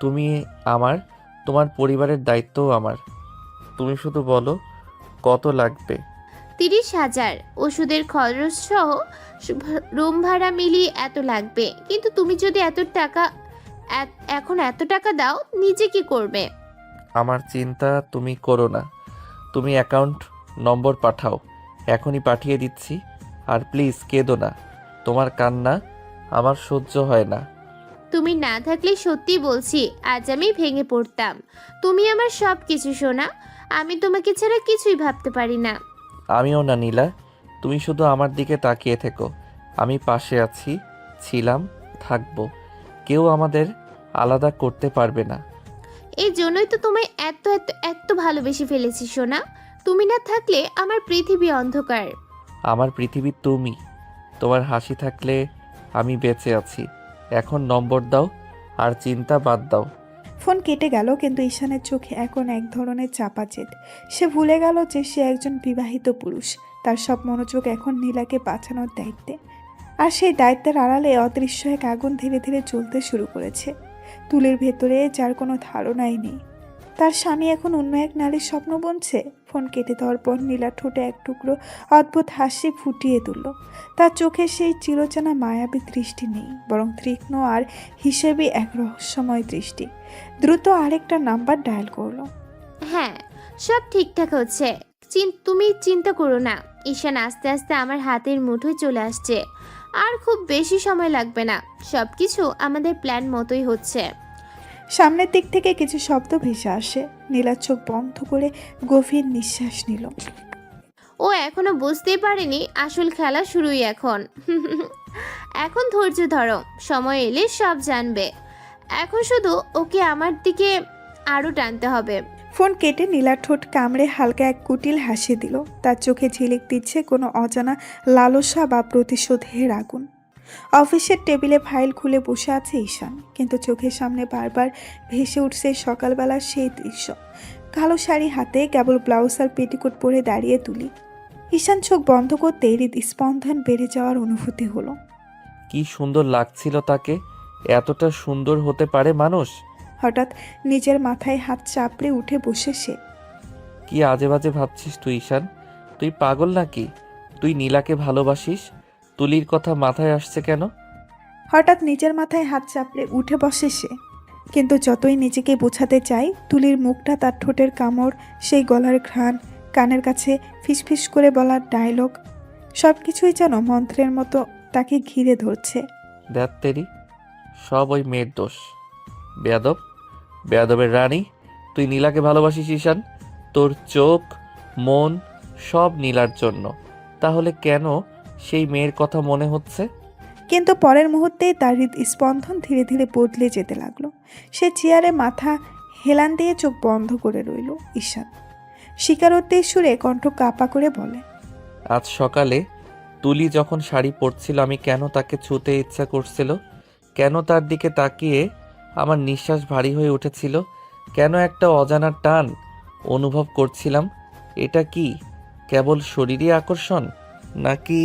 তুমি আমার, তোমার পরিবারের দায়িত্বও আমার। তুমি শুধু বলো কত লাগবে। 30,000, ওষুধের খরচ সহ রুম ভাড়া মিলিয়ে এত লাগবে। কিন্তু তুমি যদি এখন এত টাকা দাও, নিজে কি করবে? আমার চিন্তা তুমি করো না, তুমি অ্যাকাউন্ট নম্বর পাঠাও, এখনই পাঠিয়ে দিচ্ছি। আর প্লিজ কেঁদো না, তোমার কান্না আমার সহ্য হয় না। তুমি না থাকলে সত্যি বলছি আজ আমি ভেঙে পড়তাম। তুমি আমার সব কিছু সোনা, আমি তোমাকে ছাড়া কিছুই ভাবতে পারি না। আমিও না নীলা, তুমি শুধু আমার দিকে তাকিয়ে থেকো, আমি পাশে আছি, ছিলাম, থাকবো, কেউ আমাদের আলাদা করতে পারবে না। এই জন্যই তো তোমায় এত এত এত ভালোবেসে ফেলেছি সোনা। তুমি না থাকলে আমার পৃথিবী অন্ধকার। আমার পৃথিবী তুমি, তোমার হাসি থাকলে আমি বেঁচে আছি। এখন নম্বর দাও আর চিন্তা বাদ দাও। ফোন কেটে গেল, কিন্তু ঈশানের চোখে এখন এক ধরনের চাপা জেদ। সে ভুলে গেল যে সে একজন বিবাহিত পুরুষ। তার সব মনোযোগ এখন নীলাকে বাঁচানোর দায়িত্বে। আর সেই দায়িত্বের আড়ালে অদৃশ্য এক আগুন ধীরে ধীরে জ্বলতে শুরু করেছে। তুলির ভেতরে যার কোনো ধারণাই নেই তার স্বামী এখন অন্য এক নারীর স্বপ্ন বুনছে। ফোন কেটে দেওয়ার পর নীলা ঠোঁটে এক টুকরো অদ্ভুত হাসি ফুটিয়ে তুলল। তার চোখে সেই চিরচেনা মায়াবী দৃষ্টি নেই, বরং তীক্ষ্ণ আর হিসেবে এক রহস্যময় দৃষ্টি। দ্রুত আরেকটা নাম্বার ডায়াল করলো। হ্যাঁ, সব ঠিকঠাক হচ্ছে, তুমি চিন্তা করো না। ঈশান আস্তে আস্তে আমার হাতের মুঠোয় চলে আসছে। আর খুব বেশি সময় লাগবে না, সবকিছু আমাদের প্ল্যান মতোই হচ্ছে। সামনের দিক থেকে কিছু শব্দ ভেসে আসে। নীলা চোখ বন্ধ করে গভীর নিঃশ্বাস নিল। ও এখনো বুঝতেই পারেনি আসল খেলা শুরুই এখন। এখন ধৈর্য ধরো, সময় এলে সব জানবে। এখন শুধু ওকে আমার দিকে আরো টানতে হবে। ফোন কেটে নীলার ঠোঁট কামড়ে হালকা এক কুটিল হাসি দিল। তার চোখে ঝিলিক দিচ্ছে কোনো অজানা লালসা বা প্রতিশোধের আগুন। অফিসের টেবিলে ফাইল খুলে বসে আছে ঈশান, কিন্তু চোখের সামনে বারবার ভেসে উঠছে সকালবেলার সেই দৃশ্য। কালো শাড়ি হাতে, কেবল ব্লাউজ আর পেটিকোট পরে দাঁড়িয়ে তুলি। ঈশান চোখ বন্ধ করতেই হৃদস্পন্দন বেড়ে যাওয়ার অনুভূতি হলো। কি সুন্দর লাগছিল তাকে। এতটা সুন্দর হতে পারে মানুষ? হঠাৎ নিজের মাথায় হাত চাপড়ে উঠে বসে সে। কি আজে বাজে ভাবছিস তুই ঈশান? তুই পাগল নাকি? তুই নীলাকে ভালোবাসিস? তুলির কথা মাথায় আসছে কেন? হঠাৎ নিজের মাথায় হাত চাপড়ে উঠে বসে সে। কিন্তু যতই নিজেকে বোঝাতে চাই, তুলির মুখটা, তার ঠোঁটের কামড়, সেই গলার ঘ্রাণ, কানের কাছে ফিসফিস করে বলার ডায়লগ, সব কিছুই যেন মন্ত্রের মতো তাকে ঘিরে ধরছে। দেখ তেরি, সব ওই মেয়ের দোষ। বেয়াদব, বেয়াদবের রানী। তুই নীলাকে ভালোবাসিস ঈশান। তোর চোখ, মন সব নীলার জন্য। তাহলে কেন সেই মেয়ের কথা মনে হচ্ছে? কিন্তু পরের মুহূর্তেই তার হৃদস্পন্দন ধীরে ধীরে বদলে যেতে লাগলো। সে চেয়ারে মাথা হেলান দিয়ে চোখ বন্ধ করে রইল। ঈশান স্বীকারোক্তির সুরে কণ্ঠ কাপা করে বলে, আজ সকালে তুলি যখন শাড়ি পরছিল, আমি কেন তাকে ছুঁতে ইচ্ছা করছিল? কেন তার দিকে তাকিয়ে আমার নিঃশ্বাস ভারী হয়ে উঠেছিল? কেন একটা অজানা টান অনুভব করছিলাম? এটা কি কেবল শরীরী আকর্ষণ, নাকি?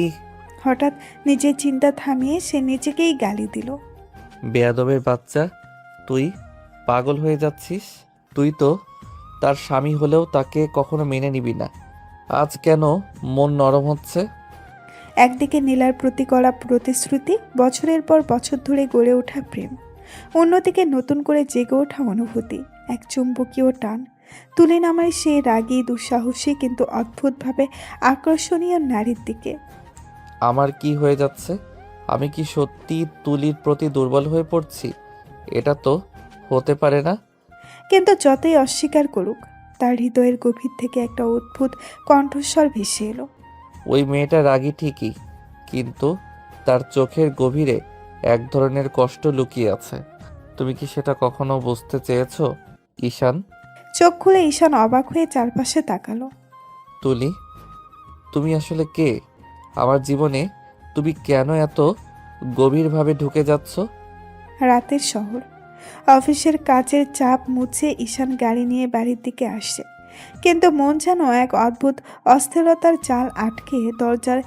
হঠাৎ নিজের চিন্তা থামিয়ে সে নিজেকেই গালি দিল। বেয়াদবের বাচ্চা, তুই পাগল হয়ে যাচ্ছিস। তুই তো তার স্বামী হলেও তাকে কখনো মেনে নিবি না। আজ কেন মন নরম হচ্ছে? একদিকে নীলার প্রতি করা প্রতিশ্রুতি, বছরের পর বছর ধরে গড়ে ওঠা প্রেম, অন্যদিকে নতুন করে জেগে ওঠা অনুভূতি, এক চুম্বকীয় টান। তুলে নামায় সে রাগী, দুঃসাহসী কিন্তু অদ্ভুতভাবে আকর্ষণীয় নারীর দিকে। আমার কি হয়ে যাচ্ছে? আমি কি সত্যি তুলির প্রতি দুর্বল হয়ে পড়ছি? এটা তো হতে পারে না। কিন্তু যতই অস্বীকার করুক, তার হৃদয়ের গভীর থেকে একটা অদ্ভুত কণ্ঠস্বর ভেসে এলো। ওই মেয়েটা রাগী ঠিকই, কিন্তু তার চোখের গভীরে এক ধরনের কষ্ট লুকিয়ে আছে। তুমি কি সেটা কখনো বুঝতে চেয়েছো ঈশান? চোখ খুলে ঈশান অবাক হয়ে চারপাশে তাকালো। তুলি, তুমি আসলে কে? আমার জীবনে তুমি কেন এত গভীরভাবে ঢুকে যাচ্ছ? রাতের শহর, অফিসের কাজের চাপ মুছে ঈশান গাড়ি নিয়ে বাড়ির দিকে আসে। কিন্তু মন যেন এক অদ্ভুত অস্থিরতার জাল আটকে দরজার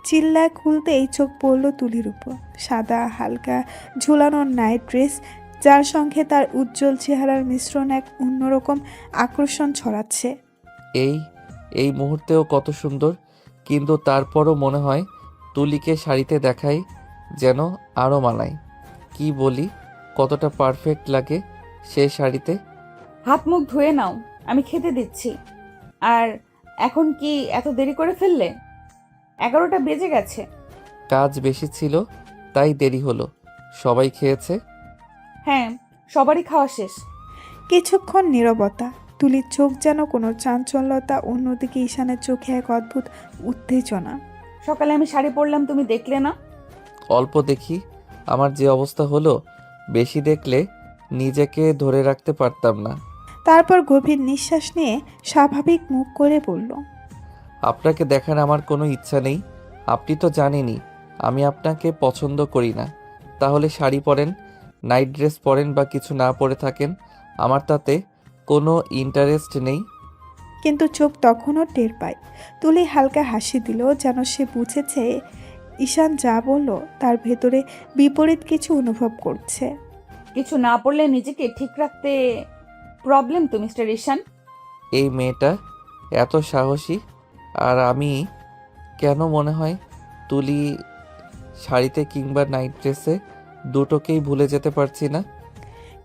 চিল্লা খুলতেই চোখ পড়ল তুলির উপর। সাদা হালকা ঝুলানো নাইট ড্রেস, যার সঙ্গে তার উজ্জ্বল চেহারার মিশ্রণ এক অন্যরকম আকর্ষণ ছড়াচ্ছে। এই এই মুহূর্তেও কত সুন্দর, কিন্তু তারপরও মনে হয় তুলিকে শাড়িতে দেখাই যেন আরও মানায়। কি বলি, কতটা পারফেক্ট লাগে সে শাড়িতে। হাত মুখ ধুয়ে নাও, আমি খেতে দিচ্ছি। আর এখন কি এত দেরি করে ফেললে? 11টা বেজে গেছে। কাজ বেশি ছিল তাই দেরি হলো। সবাই খেয়েছে? হ্যাঁ, সবারই খাওয়া শেষ। কিছুক্ষণ নীরবতা। তুলির চোখ যেন কোনো চাঞ্চল্যতা, অন্যদিকে ঈশানের চোখে এক অদ্ভুত উত্তেজনা। সকালে আমি শাড়ি পরলাম, তুমি দেখলে না? অল্প দেখি, আমার যে অবস্থা হলো, বেশি দেখলে নিজেকে ধরে রাখতে পারতাম না। তারপর গভীর নিঃশ্বাস নিয়ে স্বাভাবিক মুখ করে বলল, আপনাকে দেখার আমার কোনো ইচ্ছা নেই। আপনি তো জানেনই আমি আপনাকে পছন্দ করি না। তাহলে শাড়ি পরেন, নাইট ড্রেস পরেন বা কিছু না পরে থাকেন, আমার তাতে কোনো ইন্টারেস্ট নেই। কিন্তু চোখ তখনও টের পায়। তুলি হালকা হাসি দিল, যেন সে বুঝেছে ঈশান যা বলল তার ভেতরে বিপরীত কিছু অনুভব করছে। কিছু না পড়লে নিজেকে ঠিক রাখতে প্রবলেম তো মিস্টার ঈশান। এই মেয়েটা এত সাহসী, আর আমি কেন মনে হয় তুলি শাড়িতে কিংবা নাইট ড্রেসে দুটোকেই ভুলে যেতে পারছি না।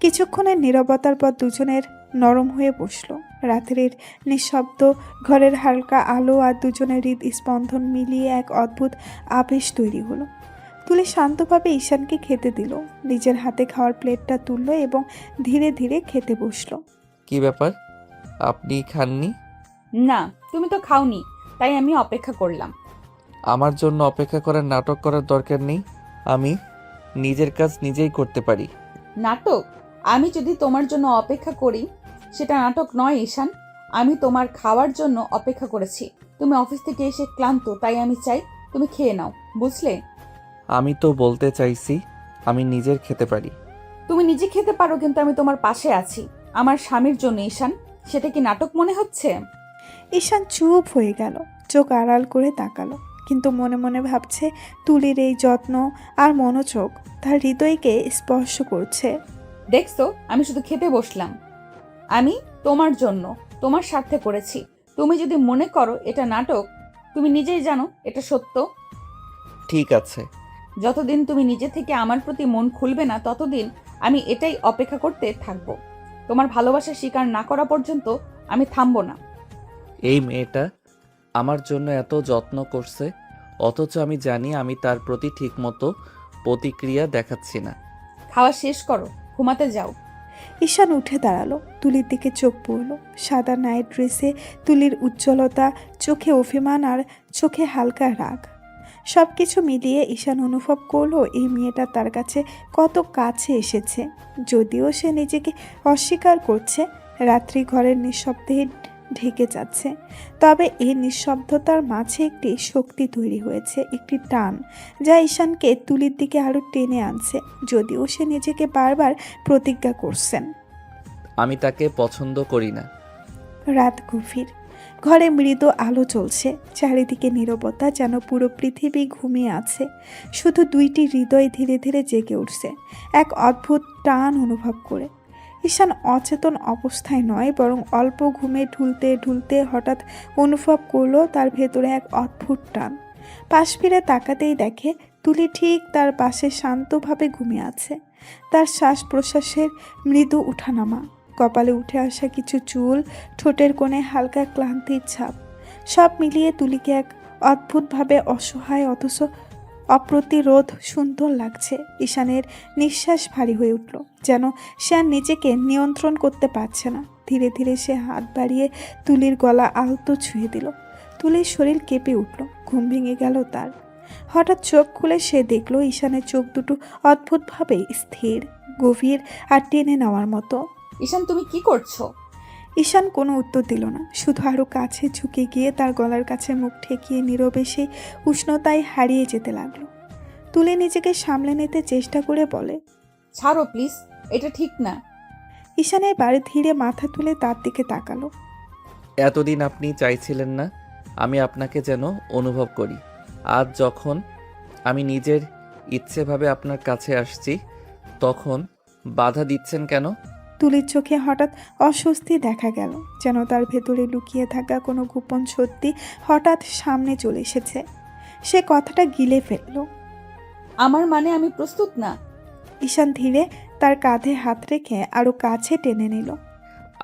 কিছুক্ষণের নীরবতার পর দুজনের নরম হয়ে বসল। রাত্রির নিঃশব্দ, ঘরের হালকা আলো আর দুজনের হৃদস্পন্দন মিলিয়ে এক অদ্ভুত আবেশ তৈরি হলো। তুলি শান্তভাবে ঈশানকে খেতে দিল, নিজের হাতে খাওয়ার প্লেটটা তুললো এবং ধীরে ধীরে খেতে বসলো। কি ব্যাপার, আপনি খাননি? না, তুমি তো খাওনি, তাই আমি অপেক্ষা করলাম। আমার জন্য অপেক্ষা করার নাটক করার দরকার নেই। আমি নিজের কাজ নিজেই করতে পারি। নাটক? আমি যদি তোমার জন্য অপেক্ষা করি সেটা নাটক নয় ঈশান। আমি তোমার খাওয়ার জন্য অপেক্ষা করেছি। তুমি অফিস থেকে এসে ক্লান্ত, তাই আমি চাই তুমি খেয়ে নাও, বুঝলে? আমি তো বলতে চাইছি আমি নিজের খেতে পারি। তুমি নিজে খেতে পারো, কিন্তু আমি তোমার পাশে আছি আমার স্বামীর জন্য। ঈশান, সেটা কি নাটক মনে হচ্ছে? ঈশান চুপ হয়ে গেল, চোখ আড়াল করে তাকালো, কিন্তু মনে মনে ভাবছে তুলির এই যত্ন আর মনোযোগ তার হৃদয়কে স্পর্শ করছে। দেখছো, আমি শুধু খেতে বসলাম। আমি তোমার জন্য, তোমার স্বার্থে করেছি। তুমি যদি মনে করো এটা নাটক, তুমি নিজেই জানো এটা সত্য। ঠিক আছে। যতদিন তুমি নিজে থেকে আমার প্রতি মন খুলবে না, ততদিন আমি এটাই অপেক্ষা করতে থাকবো। তোমার ভালোবাসা স্বীকার না করা পর্যন্ত আমি থামবো না। এই মেয়েটা আমার জন্য এত যত্ন করছে, অথচ আমি জানি আমি তার প্রতি ঠিকমতো প্রতিক্রিয়া দেখাচ্ছি না। খাওয়া শেষ করো, ঘুমাতে যাও। ঈশান উঠে দাঁড়ালো, তুলির দিকে চোখ পড়ল। সাদা নাইট ড্রেসে তুলির উজ্জ্বলতা, চোখে অভিমান আর চোখে হালকা রাগ, সব কিছু মিলিয়ে ঈশান অনুভব করলো এই মেয়েটা তার কাছে কত কাছে এসেছে। যদিও সে নিজেকে অস্বীকার করছে, রাত্রি ঘরের নিঃশব্দে ঢেকে যাচ্ছে, তবে এই নিঃশব্দতার মাঝে একটি শক্তি তৈরি হয়েছে, একটি টান যা ঈশানকে তুলির দিকে আরো টেনে আনছে, যদিও সে নিজেকে বারবার প্রতিজ্ঞা করছেন। আমি তাকে পছন্দ করি না। রাত গভীর, ঘরে মৃদু আলো জ্বলছে, চারিদিকে নীরবতা, যেন পুরো পৃথিবী ঘুমিয়ে আছে। শুধু দুইটি হৃদয় ধীরে ধীরে জেগে উঠছে এক অদ্ভুত টান অনুভব করে। ঈশান অচেতন অবস্থায় নয়, বরং অল্প ঘুমে ঢুলতে ঢুলতে হঠাৎ অনুভব করলো তার ভেতরে এক অদ্ভুত টান। পাশ ফিরে তাকাতেই দেখে তুলি ঠিক তার পাশে শান্তভাবে ঘুমিয়ে আছে। তার শ্বাস প্রশ্বাসের মৃদু উঠানামা, কপালে উঠে আসা কিছু চুল, ঠোঁটের কোণে হালকা ক্লান্তির ছাপ, সব মিলিয়ে তুলিকে এক অদ্ভুতভাবে অসহায় অথচ অপ্রতিরোধ সুন্দর লাগছে। ঈশানের নিঃশ্বাস ভারী হয়ে উঠল, যেন সে আর নিজেকে নিয়ন্ত্রণ করতে পারছে না। ধীরে ধীরে সে হাত বাড়িয়ে তুলির গলা আলতো ছুঁয়ে দিল। তুলির শরীর কেঁপে উঠল, ঘুম ভেঙে গেল তার। হঠাৎ চোখ খুলে সে দেখল ঈশানের চোখ দুটো অদ্ভুতভাবে স্থির, গভীর আর টেনে নেওয়ার মতো। ঈশান, তুমি কি করছো? ঈশান কোনো উত্তর দিল না, শুধু আরও কাছে ঝুঁকে গিয়ে তার গলার কাছে মুখ ঠেকিয়ে নীরবে সেই উষ্ণতায় হারিয়ে যেতে লাগলো। তুলে নিজেকে সামলে নিতে চেষ্টা করে বলে, ছাড়ো প্লিজ, এটা ঠিক না। ঈশানের বাড়ি ধীরে মাথা তুলে তার দিকে তাকালো। এতদিন আপনি চাইছিলেন না আমি আপনাকে যেন অনুভব করি। আজ যখন আমি নিজের ইচ্ছেভাবে আপনার কাছে আসছি, তখন বাধা দিচ্ছেন কেন? তুলির চোখে হঠাৎ অস্বস্তি দেখা গেল, যেন তার ভেতরে লুকিয়ে থাকা কোনো গোপন সত্যি হঠাৎ সামনে চলে এসেছে। সে কথাটা গিলে ফেলল। আমার মানে আমি প্রস্তুত না। ঈশান ধীরে তার কাঁধে হাত রেখে আরো কাছে টেনে নিল।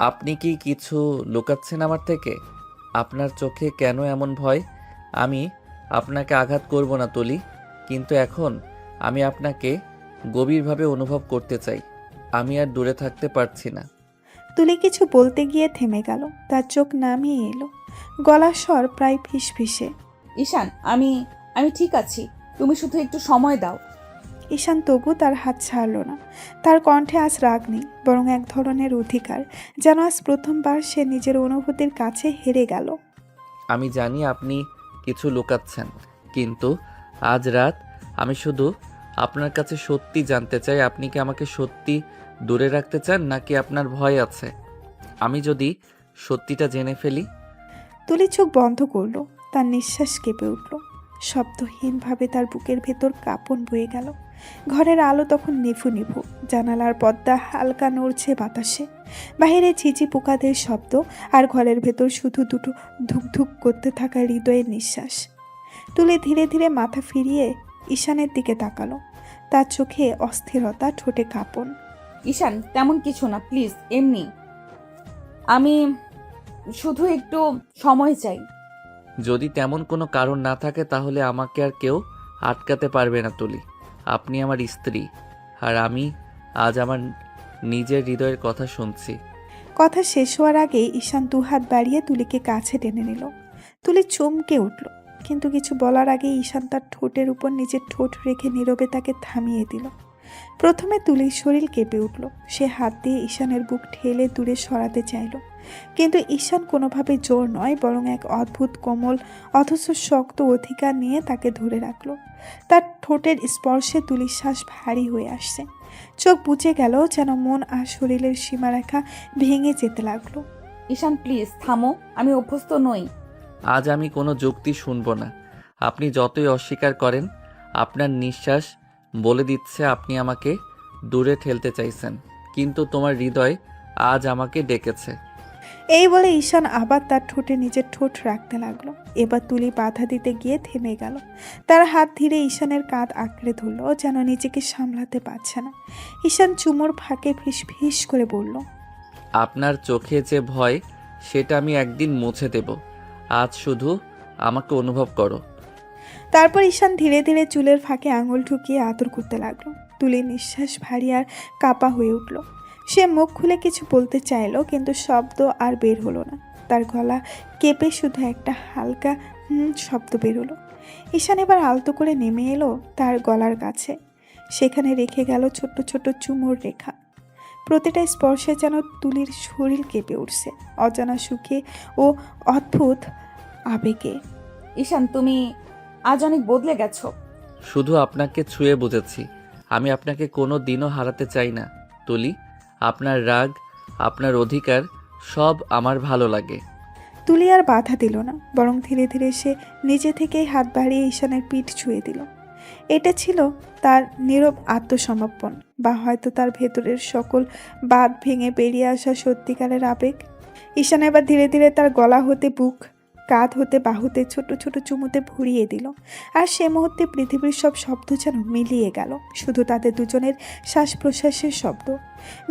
আপনি কি কিছু লুকাচ্ছেন আমার থেকে? আপনার চোখে কেন এমন ভয়? আমি আপনাকে আঘাত করব না তুলি, কিন্তু এখন আমি আপনাকে গভীরভাবে অনুভব করতে চাই। আমি আর দূরে থাকতে পারছি না। তুলি কিছু বলতে গিয়ে থেমে গেল, তার চোখ নামিয়ে এলো, গলার স্বর প্রায় ফিসফিসে। ঈশান, আমি আমি ঠিক আছি, তুমি শুধু একটু সময় দাও। ঈশান তবু তার হাত ছাড়ল না। তার কণ্ঠে আজ রাগ নেই, বরং এক ধরনের অধিকার, যেন আজ প্রথমবার সে নিজের অনুভূতির কাছে হেরে গেল। আমি জানি আপনি কিছু লুকাচ্ছেন, কিন্তু আজ রাত আমি শুধু আপনার কাছে সত্যি জানতে চাই, আপনি কি আমাকে সত্যি দূরে রাখতে চান নাকি আপনার ভয় আছে আমি যদি সত্যিটা জেনে ফেলি? তুলি চোখ বন্ধ করলো, তার নিঃশ্বাস কেঁপে উঠল, শব্দহীনভাবে তার বুকের ভেতর কাঁপন বয়ে গেল। ঘরের আলো তখন নিভু নিভু, জানালার পর্দা হালকা নড়ছে বাতাসে, বাইরে ঝিঝি পোকাদের শব্দ, আর ঘরের ভেতর শুধু দুটো ধুকধুক করতে থাকা হৃদয়ের নিঃশ্বাস। তুলি ধীরে ধীরে মাথা ফিরিয়ে ঈশানের দিকে তাকালো, তার চোখে অস্থিরতা, ঠোঁটে কাঁপন। ঈশান, তেমন কিছু না, প্লিজ, এমনি। আমি শুধু একটু সময় চাই। যদি তেমন কোনো কারণ না থাকে তাহলে আমাকে আর কেউ আটকাতে পারবে না তুলি। আপনি আমার স্ত্রী, আর আমি আজ আমার নিজের হৃদয়ের কথা শুনছি। কথা শেষ হওয়ার আগেই ঈশান দুহাত বাড়িয়ে তুলিকে কাছে টেনে নিল। তুলি চমকে উঠল, কিন্তু কিছু বলার আগেই ঈশান তার ঠোঁটের উপর নিজের ঠোঁট রেখে নীরবে তাকে থামিয়ে দিল। প্রথমে তুলির শরীর কেঁপে উঠল। সে হাত দিয়ে ঈশানের বুক ঠেলে দূরে সরাতে চাইল, কিন্তু ঈশান কোনোভাবে জোর নয়, বরং এক অদ্ভুত কোমল অথচ শক্ত অধিকার নিয়ে তাকে ধরে রাখল। তার ঠোঁটের স্পর্শে তুলির শ্বাস ভারী হয়ে আসছে। চোখ বুজে গেল, যেন মন আর শরীরের সীমারেখা ভেঙে যেতে লাগলো। ঈশান প্লিজ থামো, আমি অভ্যস্ত নই। আজ আমি কোনো যুক্তি শুনব না। আপনি যতই অস্বীকার করেন, আপনার নিঃশ্বাস বলে দিচ্ছে আপনি আমাকে দূরে ঠেলতে চাইছেন, কিন্তু তোমার হৃদয় আজ আমাকে ডেকেছে। এই বলে ঈশান আবার তার ঠোঁটে নিজের ঠোঁট রাখতে লাগলো। এবার তুলি বাধা দিতে গিয়ে থেমে গেল। তার হাত ধীরে ঈশানের কাঁধ আঁকড়ে ধরল, যেন নিজেকে সামলাতে পারছে না। ঈশান চুমোর ফাঁকে ফিস ফিস করে বলল, আপনার চোখে যে ভয়, সেটা আমি একদিন মুছে দেব। আজ শুধু আমাকে অনুভব করো। তারপর ঈশান ধীরে ধীরে চুলের ফাঁকে আঙুল ঢুকিয়ে আদর করতে লাগলো। তুলির নিঃশ্বাস ভারী আর কাপা হয়ে উঠল। সে মুখ খুলে কিছু বলতে চাইলো, কিন্তু শব্দ আর বের হলো না। তার গলা কেঁপে শুধু একটা হালকা শব্দ বের হলো। ঈশান এবার আলতো করে নেমে এলো তার গলার কাছে। সেখানে রেখে গেল ছোট্ট ছোট্ট চুমোর রেখা। প্রতিটা স্পর্শে যেন তুলির শরীর কেঁপে উঠছে, অজানা সুখে ও অদ্ভুত আবেগে। ঈশান তুমি আজ অনেক বদলে গেছো। শুধু আপনাকে ছুঁয়ে বুঝেছি। আমি আপনাকে কোনো দিনও হারাতে চাই না তুলি। আপনার রাগ, আপনার অধিকার সব আমার ভালো লাগে। তুলি আর বাধা দিল না, বরং ধীরে ধীরে সে নিজে থেকেই হাত বাড়িয়ে ঈশানের পিঠ ছুঁয়ে দিল। এটা ছিল তার নীরব আত্মসমর্পণ, বা হয়তো তার ভেতরের সকল বাঁধ ভেঙে বেরিয়ে আসা সত্যিকারের আবেগ। ঈশান এবার ধীরে ধীরে তার গলা হতে বুক, কাঁধ হতে বাহুতে ছোট ছোট চুমুতে ভরিয়ে দিল। আর সে মুহূর্তে পৃথিবীর সব শব্দ যেন মিলিয়ে গেল, শুধু তাদের দুজনের শ্বাস প্রশ্বাসের শব্দ।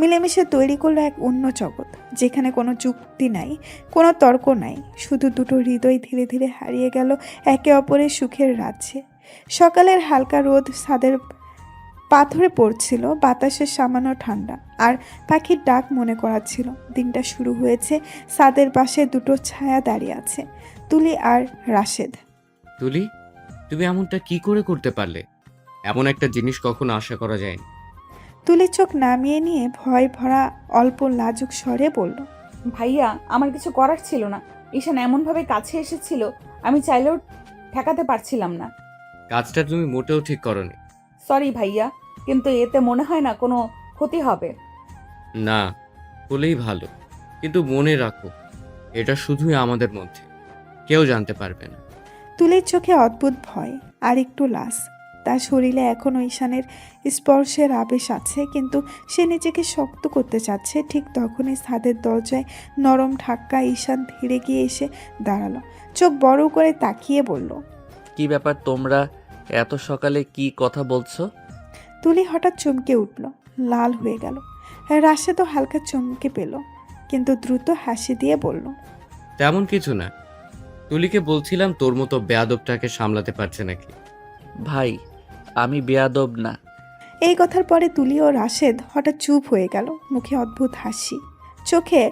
মিলেমিশে তৈরি করলো এক অন্য জগৎ, যেখানে কোনো যুক্তি নাই, কোনো তর্ক নাই, শুধু দুটো হৃদয় ধীরে ধীরে হারিয়ে গেল একে অপরের সুখের রাজ্যে। সকালের হালকা রোদ ছাদের পাথরে পড়ছিল, বাতাসের সামান্য ঠান্ডা আর পাখির ডাক মনে করাচ্ছিল দিনটা শুরু হয়েছে। ছাদের পাশে দুটো ছায়া দাঁড়িয়ে আছে, তুলি আর রাশেদ। তুলি, তুমি এমনটা কি করে করতে পারলে? এমন একটা জিনিস কখনো আশা করা যায়নি। তুলি চোখ নামিয়ে নিয়ে ভয় ভরা অল্প লাজুক স্বরে বলল, ভাইয়া আমার কিছু করার ছিল না। ঈশান এমনভাবে কাছে এসেছিল, আমি চাইলেও ঠেকাতে পারছিলাম না। কাজটা তুমি মোটেও ঠিক করনি। সরি ভাইয়া, কিন্তু এতে মনে হয় না কোনো ক্ষতি হবে। না, হলেই ভালো, কিন্তু মনে রাখো, এটা শুধুই আমাদের মধ্যে, কেউ জানতে পারবে না। তুলির চোখে অদ্ভুত ভয় আর একটু লাস। তার শরীরে এখনও ঈশানের স্পর্শের আবেশ আছে, কিন্তু সে নিজেকে শক্ত করতে চাচ্ছে। ঠিক তখনই ছাদের দরজায় নরম ধাক্কা। ঈশান ধীরে গিয়ে এসে দাঁড়ালো, চোখ বড় করে তাকিয়ে বলল, কি ব্যাপার, তোমরা এত সকালে কি কথা বলছো? তুলি হঠাৎ চমকে উঠল, লাল হয়ে গেল। রাশেদও হালকা চমকে পেল, কিন্তু দ্রুত হাসি দিয়ে বলল, তেমন কিছু না। তুলিকে বলছিলাম তোর মতো বেয়াদবটাকে সামলাতে পারছে নাকি। ভাই, আমি বেয়াদব না। এই কথার পরে তুলি ও রাশেদ হঠাৎ চুপ হয়ে গেল, মুখে অদ্ভুত হাসি, চোখে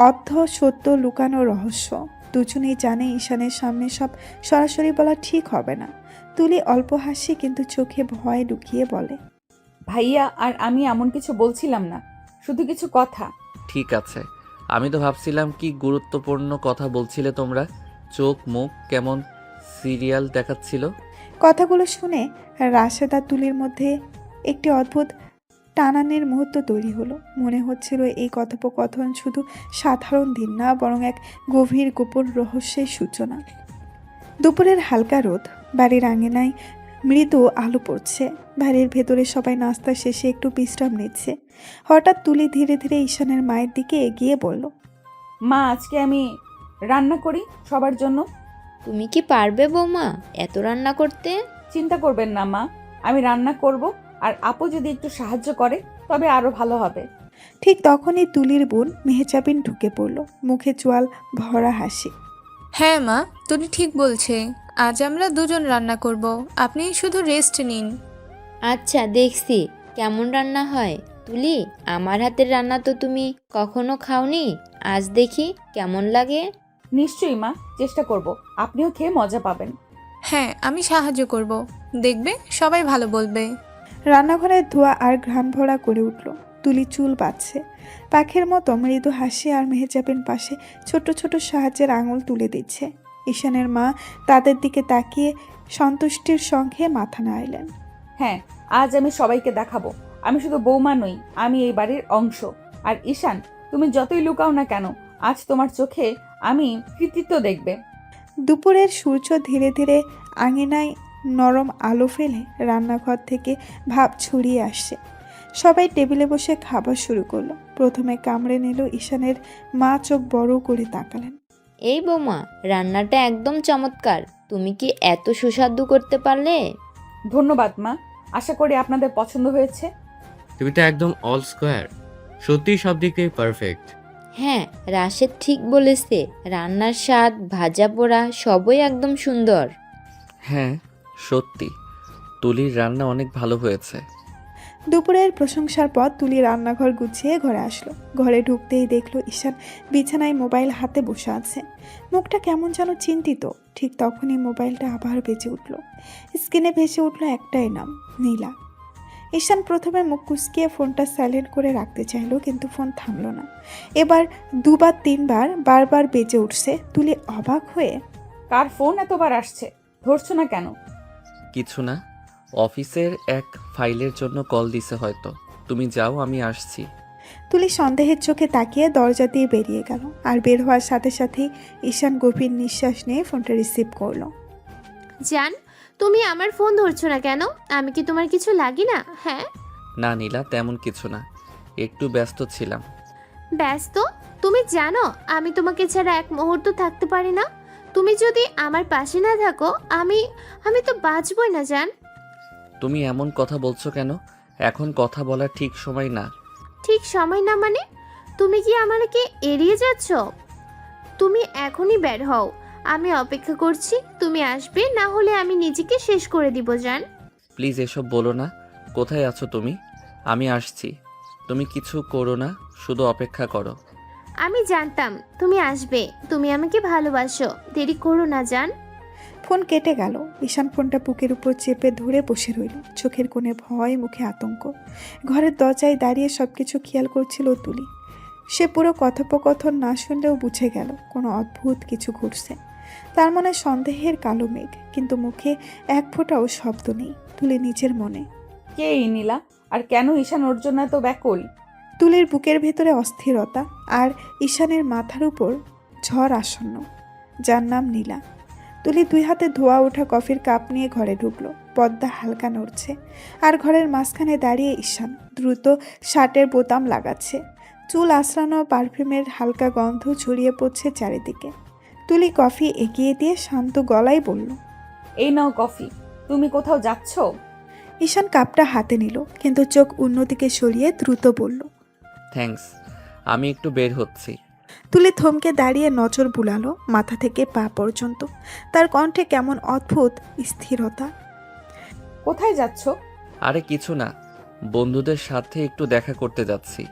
অর্ধ সত্য লুকানো রহস্য। দুজনেই জানে ঈশানের সামনে সব সরাসরি বলা ঠিক হবে না। তুলি অল্প হাসি, কিন্তু চোখে ভয় লুকিয়ে বলে, ভাইয়া আর আমি এমন কিছু বলছিলাম না, শুধু কিছু কথা। ঠিক আছে, আমি তো ভাবছিলাম কি গুরুত্বপূর্ণ কথা বলছিলে তোমরা। চোখ মুখ কেমন সিরিয়াল দেখাচ্ছিল। কথাগুলো শুনে রাশেদ আর তুলির মধ্যে একটি অদ্ভুত টানানের মুহূর্ত তৈরি হলো। মনে হচ্ছিল এই কথোপকথন শুধু সাধারণ দিন না, বরং এক গভীর গোপন রহস্যের সূচনা। দুপুরের হালকা রোদ, বাড়ির আঙিনায় মৃদু আলো পড়ছে। বাড়ির ভেতরে সবাই নাস্তা শেষে একটু বিশ্রাম নিচ্ছে। হঠাৎ তুলি ধীরে ধীরে ঈশানের মায়ের দিকে এগিয়ে বলল, মা, আজকে আমি রান্না করি সবার জন্য। তুমি কি পারবে বৌমা এত রান্না করতে? চিন্তা করবেন না মা, আমি রান্না করব, আর আপু যদি একটু সাহায্য করে তবে আরো ভালো হবে। ঠিক তখনই তুলির বোন মেহজাবিন ঢুকে পড়ল, মুখে চোয়াল ভরা হাসি। হ্যাঁ মা, তুমি ঠিক বলছে। আজ আমরা দুজন রান্না করব, আপনি শুধু রেস্ট নিন। আচ্ছা দেখছি কেমন রান্না হয়। তুলি, আমার হাতের রান্না তো তুমি কখনো খাওনি, আজ দেখি কেমন লাগে। নিশ্চয়ই মা, চেষ্টা করব। আপনিও খেয়ে মজা পাবেন। হ্যাঁ, আমি সাহায্য করব। দেখবে সবাই ভালো বলবে। রান্নাঘরের ধোঁয়া আর ঘ্রাণ ভরা করে উঠল। তুলি চুল বাঁধছে, পাখির মতো মৃদু হাসি আর মেহেজাবিন পাশে ছোট ছোট সাহায্যের আঙুল তুলে দিচ্ছে। ঈশানের মা তাদের দিকে তাকিয়ে সন্তুষ্টির সঙ্গে মাথা নাড়লেন। হ্যাঁ, আজ আমি সবাইকে দেখাবো আমি শুধু বৌমা নই, আমি এই বাড়ির অংশ। আর ঈশান, তুমি যতই লুকাও না কেন, আজ তোমার চোখে আমি কৃতিত্ব দেখবে। দুপুরের সূর্য ধীরে ধীরে আঙিনায় নরম আলো ফেলে রান্নাঘর থেকে ভাপ ছড়িয়ে আসছে। সবাই টেবিলে বসে খাবার শুরু করলো। প্রথমে কামড়ে নিল ঈশানের মা, চোখ বড় করে তাকালেন। এই বৌমা, রান্নাটা একদম চমৎকার। তুমি কি এত সুস্বাদু করতে পারলে? ধন্যবাদ মা, আশা করি আপনাদের পছন্দ হয়েছে। তুমি তো একদম অল স্কোয়ার, সত্যি সব দিক থেকে পারফেক্ট। হ্যাঁ, রাশেদ ঠিক বলেছে। রান্নার স্বাদ, ভাজা পোড়া সবই একদম সুন্দর। হ্যাঁ, সত্যি তুলির রান্না অনেক ভালো হয়েছে। দুপুরের প্রশংসার পর তুলি রান্নাঘর গুছিয়ে ঘরে আসলো। ঘরে ঢুকতেই দেখলো ঈশান বিছানায় মোবাইল হাতে বসে আছে। মুখটা কেমন যেন চিন্তিত। ঠিক তখনই মোবাইলটা আবার বেজে উঠল। স্ক্রিনে ভেসে উঠল একটাই নাম, নীলা। ঈশান প্রথমে মুখ কুঁচকিয়ে ফোনটা সাইলেন্ট করে রাখতে চাইলো, কিন্তু ফোন থামলো না। এবার দুবার তিনবার বারবার বেজে উঠছে। তুলি অবাক হয়ে, কার ফোন এতবার আসছে, ধরছো না কেন? কিছু না, অফিসের এক ফাইলের জন্য কল দিছে হয়তো। তুমি যাও, আমি আসছি। তুলি সন্দেহের চোখে তাকিয়ে দরজা দিয়ে বেরিয়ে গেল। আর বের হওয়ার সাথে সাথেই ঈশান গভীর নিঃশ্বাস নিয়ে ফোনটা রিসিভ করলো। জান, তুমি আমার ফোন ধরছো না কেন? আমি কি তোমার কিছু লাগি না? হ্যাঁ। না নীলা, তেমন কিছু না, একটু ব্যস্ত ছিলাম। ব্যস্ত? তুমি জানো আমি তোমাকে ছাড়া এক মুহূর্ত থাকতে পারি না। তুমি যদি আমার পাশে না থাকো, আমি আমি তো বাঁচবই না জান। তুমি এমন কথা বলছো কেন? এখন কথা বলার ঠিক সময় না। ঠিক সময় না মানে? তুমি কি আমাকে এড়িয়ে যাচ্ছ? তুমি এখনই বের হও, আমি অপেক্ষা করছি। তুমি আসবে, না হলে আমি নিজেকে শেষ করে দিব জান। প্লিজ এসব বলো না। কোথায় আছো তুমি? আমি আসছি। তুমি কিছু করো না, শুধু অপেক্ষা করো। আমি জানতাম তুমি আসবে। তুমি আমাকে ভালোবাসো, দেরি করো না জান। ফোন কেটে গেল। ঈশান ফোনটা বুকের উপর চেপে ধরে বসে রইল। চোখের কোণে ভয়, মুখে আতঙ্ক। ঘরের দরজায় দাঁড়িয়ে সবকিছু খেয়াল করছিল তুলি। সে পুরো কথোপকথন না শুনলেও বুঝে গেল কোনো অদ্ভুত কিছু ঘটছে। তার মনে সন্দেহের কালো মেঘ, কিন্তু মুখে এক ফোঁটাও শব্দ নেই। তুলি নিজের মনে, কে এই নীলা, আর কেন ঈশান ওর জন্য এত ব্যাকুল? তুলির বুকের ভেতরে অস্থিরতা, আর ঈশানের মাথার উপর ঝড় আসন্ন, যার নাম নীলা। তুলি দুই হাতে ধোয়া ওঠা কফির কাপ নিয়ে ঘরে ঢুকলো। পর্দা হালকা নড়ছে, আর ঘরের মাঝখানে দাঁড়িয়ে ঈশান দ্রুত শার্টের বোতাম লাগাচ্ছে। চুল আঁচড়ানো পারফিউমের হালকা গন্ধ ছড়িয়ে পড়ছে চারিদিকে। তুলি কফি এগিয়ে দিয়ে শান্ত গলায় বলল, এই নাও কফি। তুমি কোথাও যাচ্ছ? ঈশান কাপটা হাতে নিল, কিন্তু চোখ অন্যদিকে সরিয়ে দ্রুত বলল, থ্যাঙ্কস, আমি একটু বের হচ্ছি। তুলি থমকে দাঁড়িয়ে নজর বুলালো মাথা থেকে পা পর্যন্ত। তার কণ্ঠে কেমন অদ্ভুত স্থিরতা। কোথায় যাচ্ছ? আরে কিছু না, বন্ধুদের সাথে একটু দেখা করতে যাচ্ছি।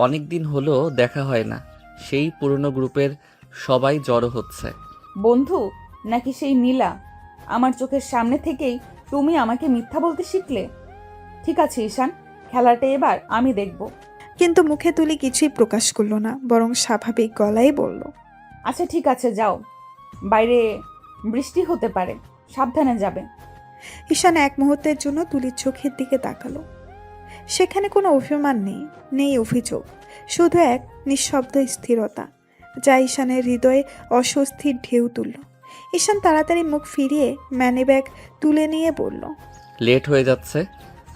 অনেক দিন হলো দেখা হয় না। সেই পুরনো গ্রুপের সবাই জড়ো হচ্ছে। বন্ধু নাকি সেই নীলা? আমার চোখের সামনে থেকেই তুমি আমাকে মিথ্যা বলতে শিখলে। ঠিক আছে ঈশান, খেলাটা এবার আমি দেখব। কিন্তু মুখে তুলি কিছুই প্রকাশ করলো না, বরং স্বাভাবিক গলায় বলল, আচ্ছা ঠিক আছে, যাও। বাইরে বৃষ্টি হতে পারে, সাবধানে যাবে। ঈশান এক মুহূর্তের জন্য তুলির চোখের দিকে তাকালো। সেখানে কোনো অভিমান নেই, নেই অভিযোগ, শুধু এক নিঃশব্দ স্থিরতা, যা ঈশানের হৃদয়ে অস্বস্তির ঢেউ তুলল। ঈশান তাড়াতাড়ি মুখ ফিরিয়ে ম্যানিব্যাগ তুলে নিয়ে বলল, লেট হয়ে যাচ্ছে,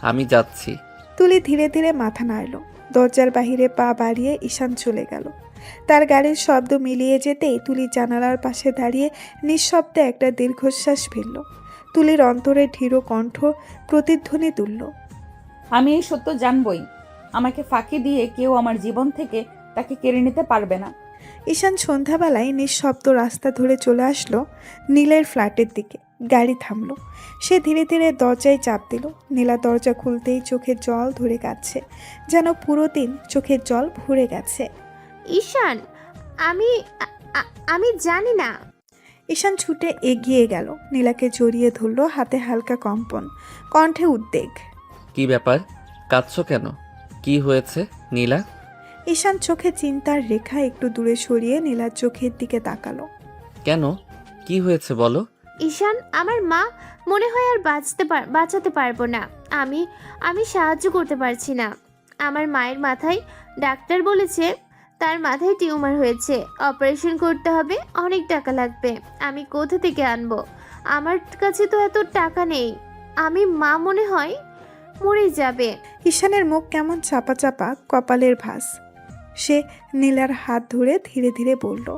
আমি যাচ্ছি। তুলি ধীরে ধীরে মাথা নাড়ল। দরজার বাহিরে পা বাড়িয়ে ঈশান চলে গেল। তার গাড়ির শব্দ মিলিয়ে যেতেই তুলি জানালার পাশে দাঁড়িয়ে নিঃশব্দে একটা দীর্ঘশ্বাস ফেলল। তুলির অন্তরে ধীর কণ্ঠ প্রতিধ্বনি তুলল, আমি এই সত্য জানবই। আমাকে ফাঁকি দিয়ে কেউ আমার জীবন থেকে তাকে কেড়ে নিতে পারবে না। ঈশান সন্ধ্যাবেলায় নিঃশব্দ রাস্তা ধরে চলে আসলো নীলের ফ্ল্যাটের দিকে। গাড়ি থামলো। সে ধীরে ধীরে দরজায় চাপ দিল। নীলা দরজা খুলতেই চোখের জল ধরে কাটছে, যেন পুরো দিন চোখের জল ভরে গেছে। ঈশান, আমি আমি জানি না। ঈশান ছুটে এগিয়ে গেল, নীলাকে জড়িয়ে ধরল, হাতে হালকা কম্পন, কণ্ঠে উদ্বেগ। কি ব্যাপার, কাঁদছো কেন? কি হয়েছে নীলা? ঈশান চোখে চিন্তার রেখা একটু দূরে সরিয়ে নীলার চোখের দিকে তাকালো। কেন, কি হয়েছে বলো? ঈশান, আমার মা মনে হয় আর বাঁচাতে পারবো না। আমি আমি সাহায্য করতে পারছি না। আমার মায়ের মাথায় ডাক্তার বলেছে তার মাথায় টিউমার হয়েছে, অপারেশন করতে হবে, অনেক টাকা লাগবে। আমি কোথা থেকে আনবো? আমার কাছে তো এত টাকা নেই। মা মনে হয় মরে যাবে। ঈশানের মুখ কেমন চাপা চাপা, কপালের ভাঁজ। সে নীলার হাত ধরে ধীরে ধীরে বলল,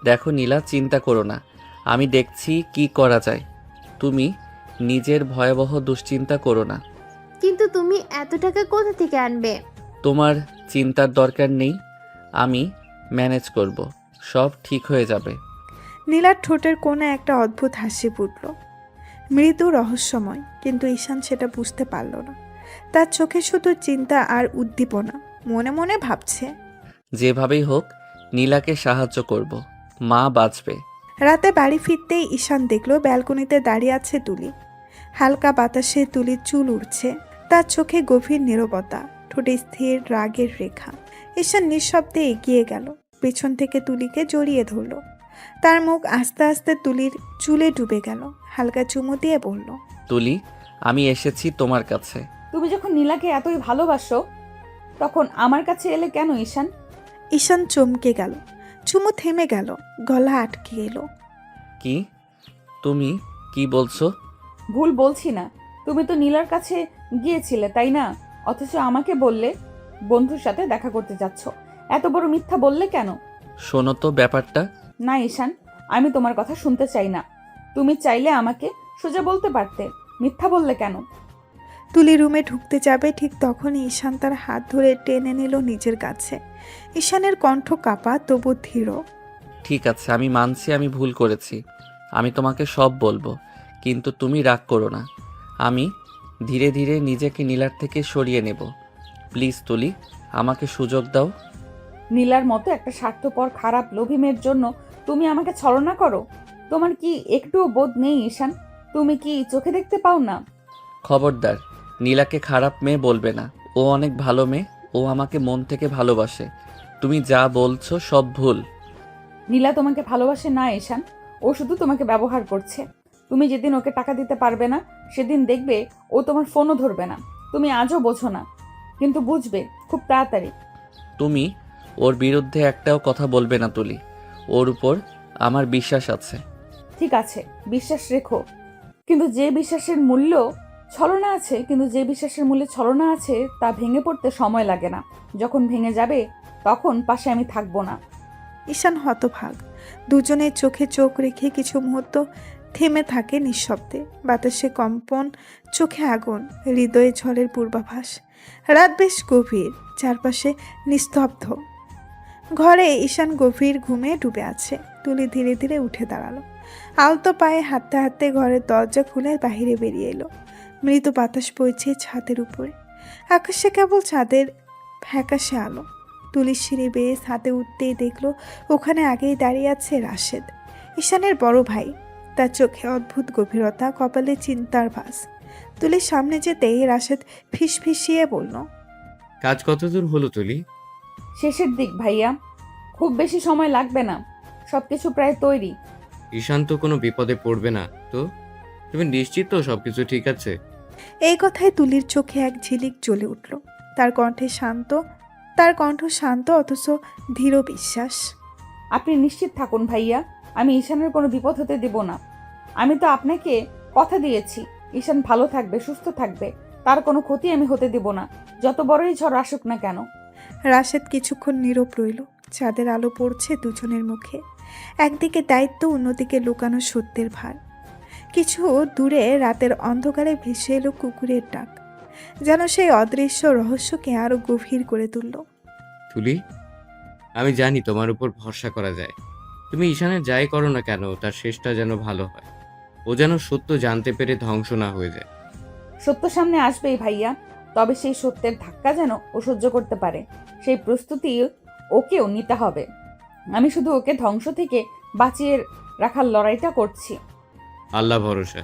দেখো নীলা, চিন্তা করো না, আমি দেখছি কি করা যায়। তুমি নিজের ভয়াবহ দুশ্চিন্তা করো না। কিন্তু তুমি এত টাকা কোথা থেকে আনবে? তোমার চিন্তার দরকার নেই, আমি ম্যানেজ করব, সব ঠিক হয়ে যাবে। নীলার ঠোঁটের কোণে একটা অদ্ভুত হাসি ফুটল, মৃদু রহস্যময়, কিন্তু ঈশান সেটা বুঝতে পারল না। তার চোখে শুধু চিন্তা আর উদ্দীপনা। মনে মনে ভাবছে, যেভাবেই হোক নীলাকে সাহায্য করব, মা বাঁচবে। রাতে বাড়ি ফিরতেই ঈশান দেখল ব্যালকনিতে দাঁড়িয়ে আছে তুলি। হালকা বাতাসে তুলির চুল উড়ছে, তার চোখে গভীর নীরবতা, ঠোঁটে স্থির রাগের রেখা। ঈশান নিঃশব্দে এগিয়ে গেল, পেছন থেকে তুলিকে জড়িয়ে ধরল। তার মুখ আস্তে আস্তে তুলির চুলে ডুবে গেল, হালকা চুমু দিয়ে বলল, তুলি, আমি এসেছি তোমার কাছে। তুমি যখন নীলাকে এতই ভালোবাসো তখন আমার কাছে এলে কেন ঈশান? ঈশান চমকে গেল, চুমু থেমে গেল, গলা আটকে এলো। কি, তুমি কি বলছো? ভুল বলছি না, তুমি তো নীলার কাছে গিয়েছিলে তাই না? অথচ আমাকে বললে বন্ধুর সাথে দেখা করতে যাচ্ছ। এত বড় মিথ্যা বললে কেন? শোনো তো ব্যাপারটা। না ঈশান, আমি তোমার কথা শুনতে চাই না। তুমি চাইলে আমাকে সোজা বলতে পারতে, মিথ্যা বললে কেন? তুলি রুমে ঢুকতে যাবে ঠিক তখনই ঈশান তার হাত ধরে টেনে নিল নিজের কাছে। ঈশানের কণ্ঠ কাঁপা, তবু ধীর। ঠিক আছে, আমি মানছি আমি ভুল করেছি, আমি তোমাকে সব বলবো, কিন্তু তুমি রাগ করো না। আমি ধীরে ধীরে নিজেকে নীলার থেকে সরিয়ে নেব। প্লিজ তুলি, আমাকে সুযোগ দাও। নীলার মতো একটা স্বার্থপর খারাপ লোভী মেয়ের জন্য তুমি আমাকে ছলনা করো? তোমার কি একটুও বোধ নেই ঈশান? তুমি কি চোখে দেখতে পাও না? খবরদার, নীলাকে খারাপ মেয়ে বলবে না, ও অনেক ভালো মেয়ে, ও আমাকে মন থেকে ভালোবাসে। তুমি যা বলছো সব ভুল। নীলা তোমাকে ভালোবাসে না ঈশান, ও শুধু তোমাকে ব্যবহার করছে। তুমি যেদিন ওকে টাকা দিতে পারবে না সেদিন দেখবে ও তোমার ফোনও ধরবে না। তুমি আজও বোঝো না, কিন্তু বুঝবে খুব তাড়াতাড়ি। তুমি ওর বিরুদ্ধে একটাও কথা বলবে না তুলি, ওর উপর আমার বিশ্বাস আছে। ঠিক আছে, বিশ্বাস রেখো, কিন্তু যে বিশ্বাসের মূল্য ছলনা আছে, তা ভেঙে পড়তে সময় লাগে না। যখন ভেঙে যাবে তখন পাশে আমি থাকবো না। ঈশান হতভাগ, দুজনের চোখে চোখ রেখে কিছু মুহূর্ত থেমে থাকে নিঃশব্দে। বাতাসে কম্পন, চোখে আগুন, হৃদয়ে ঝড়ের পূর্বাভাস। রাত বেশ গভীর, চারপাশে নিস্তব্ধ। ঘরে ঈশান গভীর ঘুমে ডুবে আছে। তুলি ধীরে ধীরে উঠে দাঁড়ালো, আলতো পায়ে হাঁটতে হাঁটতে ঘরের দরজা খুলে বাহিরে বেরিয়ে এলো। মৃদু বাতাস বইছে ছাদের উপরে, আকাশে কেবল চাঁদের ফ্যাকাশে আলো। তুলির সিঁড়ি বেয়ে ছাদে উঠতেই দেখলো ওখানে আগেই দাঁড়িয়ে আছে রাশেদ, ঈশানের বড় ভাই। তার চোখে অদ্ভুত গভীরতা, কপালে চিন্তার ভাস। তুলির সামনে যেতেই রাশেদ ফিসফিসিয়ে বলল, কাজ কতদূর হলো তুলি? শেষের দিক ভাইয়া, খুব বেশি সময় লাগবে না, সবকিছু প্রায় তৈরি। ঈশান তো কোনো বিপদে পড়বে না তো? তুমি নিশ্চিত তো সবকিছু ঠিক আছে? এই কথায় তুলির চোখে এক ঝিলিক জ্বলে উঠল। তার কণ্ঠ শান্ত অথচ ধীর বিশ্বাস। আপনি নিশ্চিত থাকুন ভাইয়া, আমি ঈশানের কোনো বিপদ হতে দেব না। আমি তো আপনাকে কথা দিয়েছি, ঈশান ভালো থাকবে, সুস্থ থাকবে, তার কোনো ক্ষতি আমি হতে দেব না, যত বড়ই ঝড় আসুক না কেন। রাশেদ কিছুক্ষণ নীরব রইল। চাঁদের আলো পড়ছে দুজনের মুখে, একদিকে দায়িত্ব, অন্যদিকে লুকানো সত্যের ভার। কিছু দূরে রাতের অন্ধকারে ভেসে এলো কুকুরের ডাক, যেন সেই অদৃশ্য রহস্যকে আরো গভীর করে তুলল। তুলি, আমি জানি তোমার উপর ভরসা করা যায়। তুমি ঈশানের যাই করো না কেন তার শেষটা যেন ভালো হয়। ও যেন সত্য জানতে পেরে ধ্বংস না হয়ে যায়। সত্য সামনে আসবেই ভাইয়া, তবে সেই সত্যের ধাক্কা যেন ও সহ্য করতে পারে, সেই প্রস্তুতি ওকেও নিতে হবে। আমি শুধু ওকে ধ্বংস থেকে বাঁচিয়ে রাখার লড়াইটা করছি। আল্লাহ ভরসা।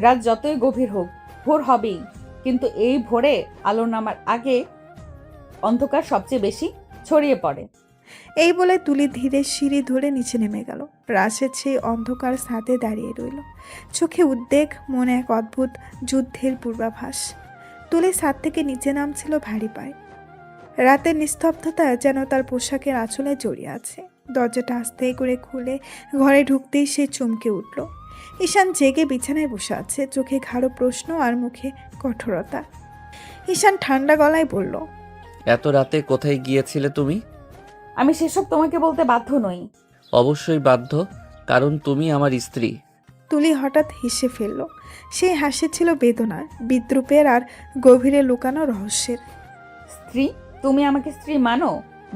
রাত যতই গভীর হোক, ভোর হবেই, কিন্তু এই ভোরে আলো নামার আগে অন্ধকার সবচেয়ে বেশি ছড়িয়ে পড়ে। এই বলে তুলি ধীরে সিঁড়ি ধরে নিচে নেমে গেল। রাশেদ সেই অন্ধকার ছাদে দাঁড়িয়ে রইল, চোখে উদ্বেগ, মনে এক অদ্ভুত যুদ্ধের পূর্বাভাস। তুলি ছাদ থেকে নিচে নামছিল ভারী পায়ে। রাতের নিস্তব্ধতা যেন তার পোশাকের আঁচলে জড়িয়ে আছে। দরজাটা আস্তে করে খুলে ঘরে ঢুকতেই সে চমকে উঠল। ঈশান জেগে বিছানায় বসে আছে, চোখে গাঢ় প্রশ্ন আর মুখে কঠোরতা। ঈশান ঠান্ডা গলায় বলল, এত রাতে কোথায় গিয়েছিলে তুমি? আমি সেসব তোমাকে বলতে বাধ্য নই। অবশ্যই বাধ্য, কারণ তুমি আমার স্ত্রী। তুলি হঠাৎ হেসে ফেলল। সেই হাসি ছিল বেদনার, বিদ্রূপের আর গভীরে লুকানো রহস্যের। স্ত্রী? তুমি আমাকে স্ত্রী মানো?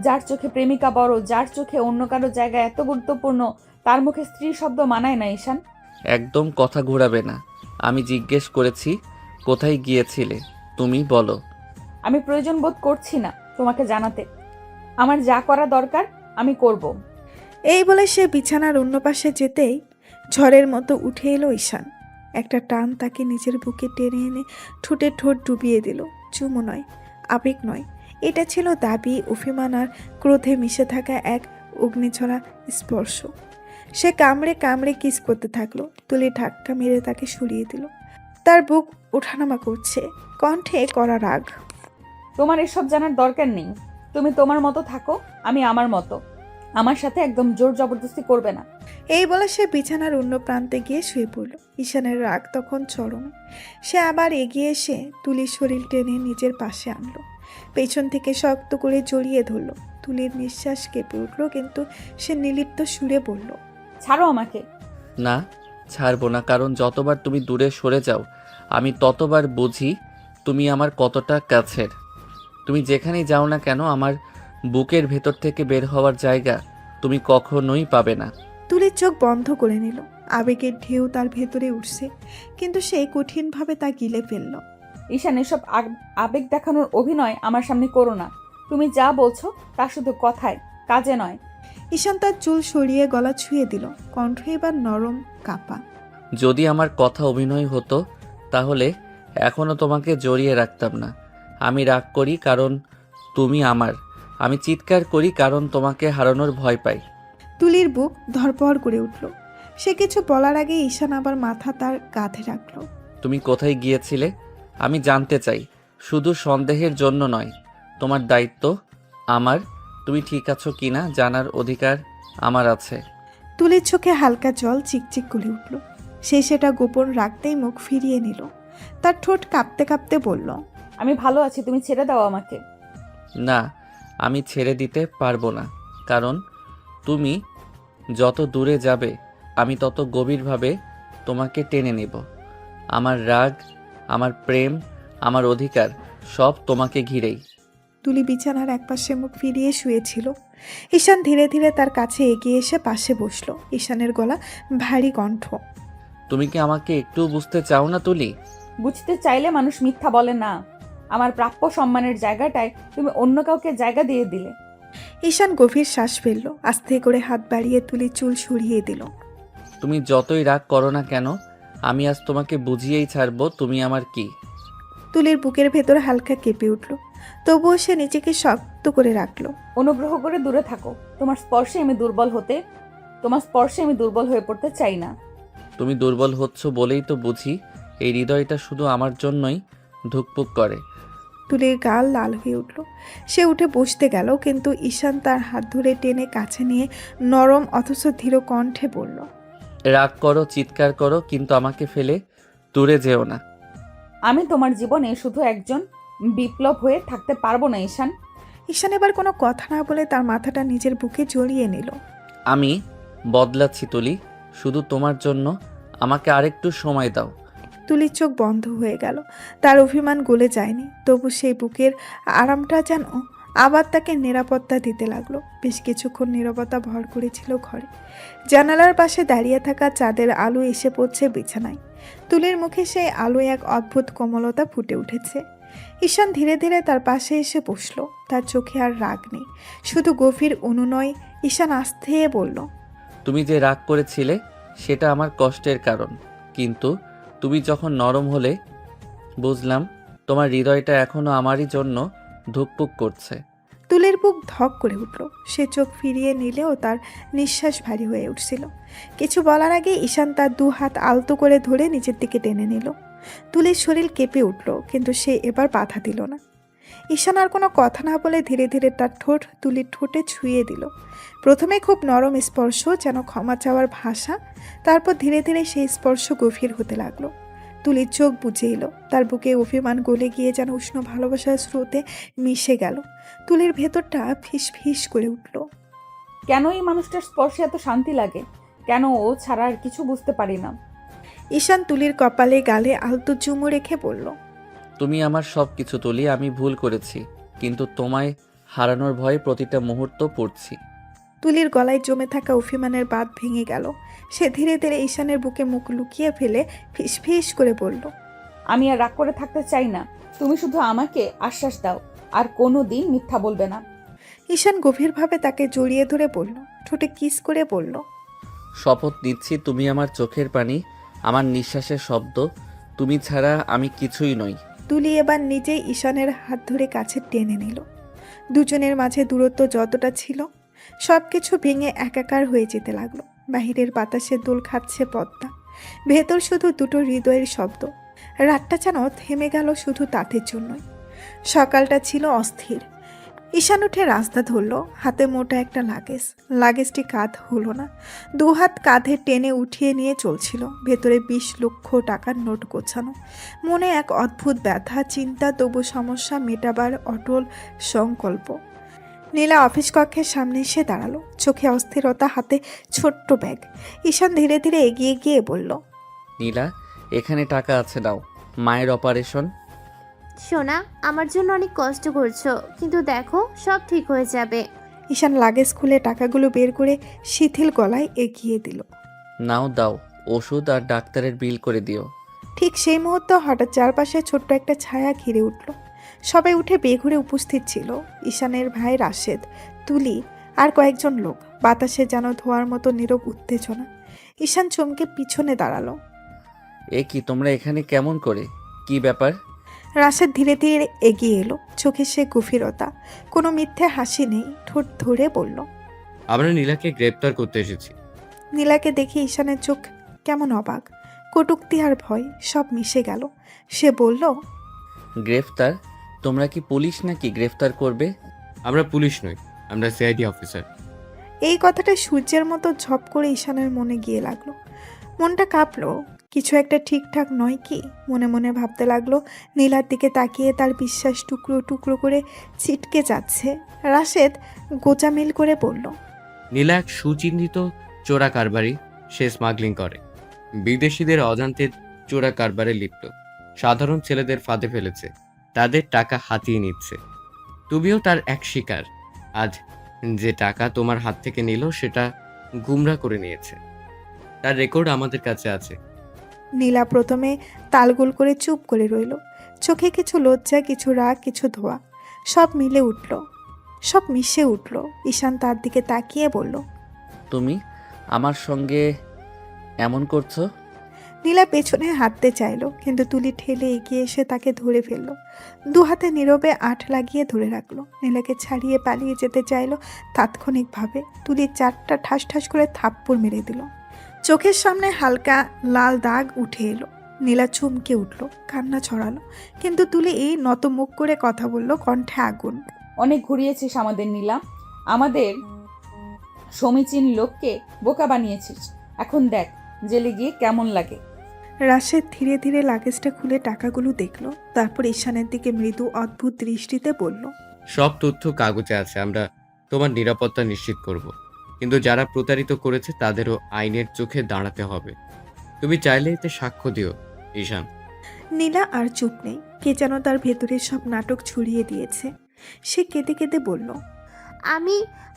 যার চোখে প্রেমিকা বড়, যার চোখে অন্য কারো জায়গা এত গুরুত্বপূর্ণ, তার মুখে স্ত্রী শব্দ মানায় না ঈশান। একদম কথা ঘোরাবে না। আমি জিজ্ঞেস করেছি কোথায় গিয়েছিলে, তুমি বলো। আমি প্রয়োজন বোধ করছি না তোমাকে জানাতে। আমার যা করা দরকার আমি করব। এই বলে সে বিছানার অন্য পাশে যেতেই ঝড়ের মতো উঠে এলো ঈশান। একটা টান তাকে নিজের বুকে টেনে এনে ঠোঁটে ঠোঁট ডুবিয়ে দিল। চুমো নয়, আবেগ নয়, এটা ছিল দাবি, অভিমান আর ক্রোধে মিশে থাকা এক অগ্নিঝরা স্পর্শ। সে কামড়ে কামড়ে কিস করতে থাকলো। তুলি ধাক্কা মেরে তাকে সরিয়ে দিল। তার বুক ওঠানামা করছে, কণ্ঠে করা রাগ। তোমার এসব জানার দরকার নেই। তুমি তোমার মতো থাকো, আমি আমার মতো। আমার সাথে একদম জোর জবরদস্তি করবে না। এই বলে সে বিছানার অন্য প্রান্তে গিয়ে শুয়ে পড়ল। ঈশানের রাগ তখন চরমে। সে আবার এগিয়ে এসে তুলির শরীর টেনে নিজের পাশে আনলো, পেছন থেকে শক্ত করে জড়িয়ে ধরল। তুলির নিঃশ্বাস কেঁপে উঠল, কিন্তু সে নির্লিপ্ত সুরে বলল, ছাড়ো আমাকে। না, ছাড়বো না, কারণ যতবার তুমি দূরে সরে যাও আমি ততবার বুঝি তুমি আমার কতটা কাছের। তুমি যেখানেই যাও না কেন, আমার বুকের ভেতর থেকে বের হওয়ার জায়গা তুমি কখনোই পাবে না। তুলির চোখ বন্ধ করে নিল। আবেগের ঢেউ তার ভেতরে উঠছে, কিন্তু সে কঠিনভাবে তা গিলে ফেলল। ঈশান, এসব আবেগ দেখানোর অভিনয় আমার সামনে করো না। তুমি যা বলছো তা শুধু কথায়, কাজে নয়। ঈশান তার চুল সরিয়ে গলা ছুঁয়ে দিল, কণ্ঠ এবার নরম কাপা। যদি আমার কথা অভিনয় হতো তাহলে এখনো তোমাকে জড়িয়ে রাখতাম না। আমি রাগ করি কারণ তুমি আমার, আমি চিৎকার করি কারণ তোমাকে হারানোর ভয় পাই। তুলির বুক ধরপড় করে উঠল। সে কিছু বলার আগে ঈশান আবার মাথা তার কাঁধে রাখল। তুমি কোথায় গিয়েছিলে আমি জানতে চাই, শুধু সন্দেহের জন্য নয়। তোমার দায়িত্ব আমার, তুমি ঠিক আছো কিনা জানার অধিকার আমার আছে। তুলির চোখে হালকা জল চিকচিক করে উঠল। সে সেটা গোপন রাখতেই মুখ ফিরিয়ে নিল। তার ঠোঁট কাঁপতে কাঁপতে বলল, আমি ভালো আছি, তুমি ছেড়ে দাও আমাকে। না, আমি ছেড়ে দিতে পারবো না, কারণ তুমি যত দূরে যাবে আমি তত গভীরভাবে তোমাকে টেনে নেব। আমার রাগ, আমার প্রেম, আমার অধিকার সব তোমাকে ঘিরেই। তুলি বিছানার একপাশে মুখ ফিরিয়ে শুয়েছিল। ঈশান ধীরে ধীরে তার কাছে এগিয়ে এসে পাশে বসলো। ঈশানের গলা ভারী কণ্ঠ। তুমি কি আমাকে একটু বুঝতে চাও না তুলি? বুঝতে চাইলে মানুষ মিথ্যা বলে না। আমার প্রাপ্য সম্মানের জায়গাটায় তুমি অন্য কাউকে জায়গা দিয়ে দিলে। ঈশান গভীর শ্বাস ফেলল, আস্তে করে হাত বাড়িয়ে তুলি চুল সরিয়ে দিল। তুমি যতই রাগ করো না কেন, আমি আজ তোমাকে বুঝিয়েই ছাড়বো তুমি আমার কি। তুলির বুকের ভেতর হালকা কেঁপে উঠল, তবুও সে নিজেকে শক্ত করে রাখলো। অনুগ্রহ করে দূরে থাকো। তোমার স্পর্শে আমি দুর্বল হয়ে পড়তে চাই না। তুমি দুর্বল হচ্ছ বলেই তো বুঝি এই হৃদয়টা শুধু আমার জন্যই ধুকপুক করে। তুলির গাল লাল হয়ে উঠল। সে উঠে বসতে গেল, কিন্তু ঈশান তার হাত ধরে টেনে কাছে নিয়ে নরম অথচ ধীর কণ্ঠে বলল, রাগ করো, চিৎকার করো, কিন্তু আমাকে ফেলে দূরে যেও না। আমি তোমার জীবনে শুধু একজন বিপ্লব হয়ে থাকতে পারবো না ঈশান। ঈশান এবার কোনো কথা না বলে তার মাথাটা নিজের বুকে জড়িয়ে নিল। আমি বদলাচ্ছি তুলি, শুধু তোমার জন্য আমাকে আরেকটু সময় দাও। তুলির চোখ বন্ধ হয়ে গেল। তার অভিমান গলে যায়নি, তবু সেই বুকের আরামটা যেন আবার তাকে নিরাপত্তা দিতে লাগলো। বেশ কিছুক্ষণ নীরবতা ভর করেছিল ঘরে। জানালার পাশে দাঁড়িয়ে থাকা চাঁদের আলো এসে পড়ছে বিছানায়। তুলির মুখে সেই আলো এক অদ্ভুত কোমলতা ফুটে উঠেছে। ঈশান ধীরে ধীরে তার পাশে এসে বসলো। তার চোখে আর রাগ নেই, শুধু গভীর অনুনয়। ঈশান আস্তে বলল, তুমি যে রাগ করেছিলে সেটা আমার কষ্টের কারণ, কিন্তু তুমি যখন নরম হলে বুঝলাম তোমার হৃদয়টা এখনো আমারই জন্য ধুকপুক করছে। তুলির বুক ধক করে উঠল। সে চোখ ফিরিয়ে নিলেও তার নিঃশ্বাস ভারী হয়ে উঠছিল। কিছু বলার আগে ঈশান তার দু হাত আলতো করে ধরে নিচের দিকে টেনে নিল। তুলির শরীর কেঁপে উঠল, কিন্তু সে এবার বাধা দিল না। ঈশান আর কোনো কথা না বলে ধীরে ধীরে তার ঠোঁট তুলির ঠোঁটে ছুঁয়ে দিল। প্রথমে খুব নরম স্পর্শ, যেন ক্ষমা চাওয়ার ভাষা। তারপর ধীরে ধীরে সেই স্পর্শ গভীর হতে লাগলো। তুলির চোখ বুজে এলো। তার বুকে অভিমান গলে গিয়ে যেন উষ্ণ ভালোবাসার স্রোতে মিশে গেল। তুলির ভেতরটা ফিস ফিস করে উঠল। কেন এই মানুষটার স্পর্শে এত শান্তি লাগে? কেন ও ছাড়া আর কিছু বুঝতে পারি না। ঈশান তুলির কপালে গালে আলতো চুমু রেখে বলল, তুমি আমার সব কিছু তুলি, আমি ভুল করেছি, কিন্তু তোমায় হারানোর ভয়ে প্রতিটা মুহূর্ত পড়ছি। তুলির গলায় জমে থাকা অভিমানের বাঁধ ভেঙে গেল। সে ধীরে ধীরে ঈশানের বুকে মুখ লুকিয়ে ফেলে ফিস ফিস করে বলল, আমি আর রাগ করে থাকতে চাই না। তুমি শুধু আমাকে আশ্বাস দাও, আর কোনো দিন মিথ্যা বলবে না। ঈশান গভীরভাবে তাকে জড়িয়ে ধরে বলল, ঠোঁটে কিস করে বলল, শপথ নিচ্ছি তুমি আমার চোখের পানি, আমার নিঃশ্বাসের শব্দ, তুমি ছাড়া আমি কিছুই নই। তুলি এবার নিজেই ঈশানের হাত ধরে কাছে টেনে নিল। দুজনের মাঝে দূরত্ব যতটা ছিল সব কিছু ভেঙে একাকার হয়ে যেতে লাগলো। বাহিরের বাতাসে দোল খাচ্ছে পদ্মা, ভেতর শুধু দুটো হৃদয়ের শব্দ। রাতটা যেন থেমে গেল শুধু তাদের জন্যই। সকালটা ছিল অস্থির। ঈশান উঠে রাস্তা ধরল, হাতে মোটা একটা লাগেজটি কাঁধ হলো না। দু হাত কাঁধে টেনে উঠিয়ে নিয়ে চলছিল। ভেতরে 20 লক্ষ টাকার নোট গোছানো। মনে এক অদ্ভুত ব্যথা, চিন্তা, তবু সমস্যা মেটাবার অটল সংকল্প। নীলা অফিস কক্ষের সামনে এসে দাঁড়ালো, চোখে অস্থিরতা, হাতে ছোট্ট ব্যাগ। ঈশান ধীরে ধীরে এগিয়ে গিয়ে বলল, নীলা, এখানে টাকা আছে, নাও। মায়ের অপারেশন। সোনা, আমার জন্য অনেক কষ্ট করছো, কিন্তু দেখো সব ঠিক হয়ে যাবে। ঈশান লাগেজ খুলে টাকাগুলো বের করে শিথিল গলায় এগিয়ে দিল। নাও, দাও। ওষুধ আর ডাক্তারের বিল করে দিও। ঠিক সেই মুহূর্তে হঠাৎ চারপাশে ছোট্ট একটা ছায়া ঘিরে উঠল। সবাই উঠে বেঘুরে উপস্থিত ছিল। ঈশানের ভাই রাশেদ, তুলি আর কয়েকজন লোক। বাতাসে যেন ধোয়ার মতো নীরব উত্তেজনা। ঈশান চমকে পিছনে দাঁড়ালো। এ কি, তোমরা এখানে কেমন করে? কি ব্যাপার? রাশেদ ধীরে ধীরে এগিয়ে এলো, চোখে সে গভীরতা, কোনো মিথ্যে হাসি নেই। ঠোঁট ধরে বলল, আমরা নীলাকে গ্রেপ্তার করতে এসেছি। নীলাকে দেখে ঈশানের চোখ কেমন অবাক, কটূক্তি আর ভয় সব মিশে গেল। সে বলল, গ্রেফতার? তোমরা কি পুলিশ নাকি গ্রেফতার করবে? আমরা পুলিশ নই, আমরা সিআইডি অফিসার। এই কথাটা সূর্যের মতো ঝপ করে ঈশানের মনে গিয়ে লাগলো। মনটা কাঁপলো। কিছু একটা ঠিকঠাক নয় কি? মনে মনে ভাবতে লাগলো। নীলার দিকে তাকিয়ে তার বিশ্বাস টুকরো টুকরো করে ছিটকে যাচ্ছে। রাশেদ গোচামিল করে বলল, নীলা এক সুচিহ্নিত চোরা কারবারি। সে স্মাগলিং করে, বিদেশিদের অজান্তে চোরা কারবারে লিপ্ত, সাধারণ ছেলেদের ফাঁদে ফেলেছে, তাদের টাকা হাতিয়ে নিচ্ছে। তুমিও তার এক শিকার। আজ যে টাকা তোমার হাত থেকে নিল সেটা গুমরা করে নিয়েছে, তার রেকর্ড আমাদের কাছে আছে। নীলা প্রথমে তালগোল করে চুপ করে রইল। চোখে কিছু লজ্জা, কিছু রাগ, কিছু ধোয়া, সব মিলে উঠল, সব মিশে উঠল। ঈশান তার দিকে তাকিয়ে বলল, তুমি আমার সঙ্গে এমন করছো? নীলা পেছনে হাঁটতে চাইল, কিন্তু তুলি ঠেলে এগিয়ে এসে তাকে ধরে ফেলল। দু হাতে নীরবে আঁট লাগিয়ে ধরে রাখলো। নীলাকে ছাড়িয়ে পালিয়ে যেতে চাইল। তাৎক্ষণিকভাবে তুলি 4টা ঠাস ঠাস করে থাপ্পড় মেরে দিল। চোখের সামনে হালকা লাল দাগ উঠে এলো। নীলা চমকে উঠল, কান্না ছড়ালো, কিন্তু তুলি এই নত মুখ করে কথা বলল, কণ্ঠে আগুন। অনেক ঘুরিয়েছিস আমাদের নীলা, আমাদের সমীচীন লোককে বোকা বানিয়েছিস। এখন দেখ জেলে গিয়ে কেমন লাগে। রাশেদ ধীরে ধীরে লাগেজটা খুলে টাকাগুলো দেখলো, তারপর ঈশানের দিকে মৃদু অদ্ভুত দৃষ্টিতে বলল, সব তথ্য কাগজে আছে, আমরা তোমার নিরাপত্তা নিশ্চিত করব, কিন্তু যারা প্রতারিত করেছে তাদেরও আইনের চোখে দাঁড়াতে হবে। তুমি চাইলে এতে সাক্ষ্য দিও, ঈশান। নীলা আর চুপ নেই। কে যেন তার ভেতরে সব নাটক ছড়িয়ে দিয়েছে। সে কেঁদে কেঁদে বলল, আমি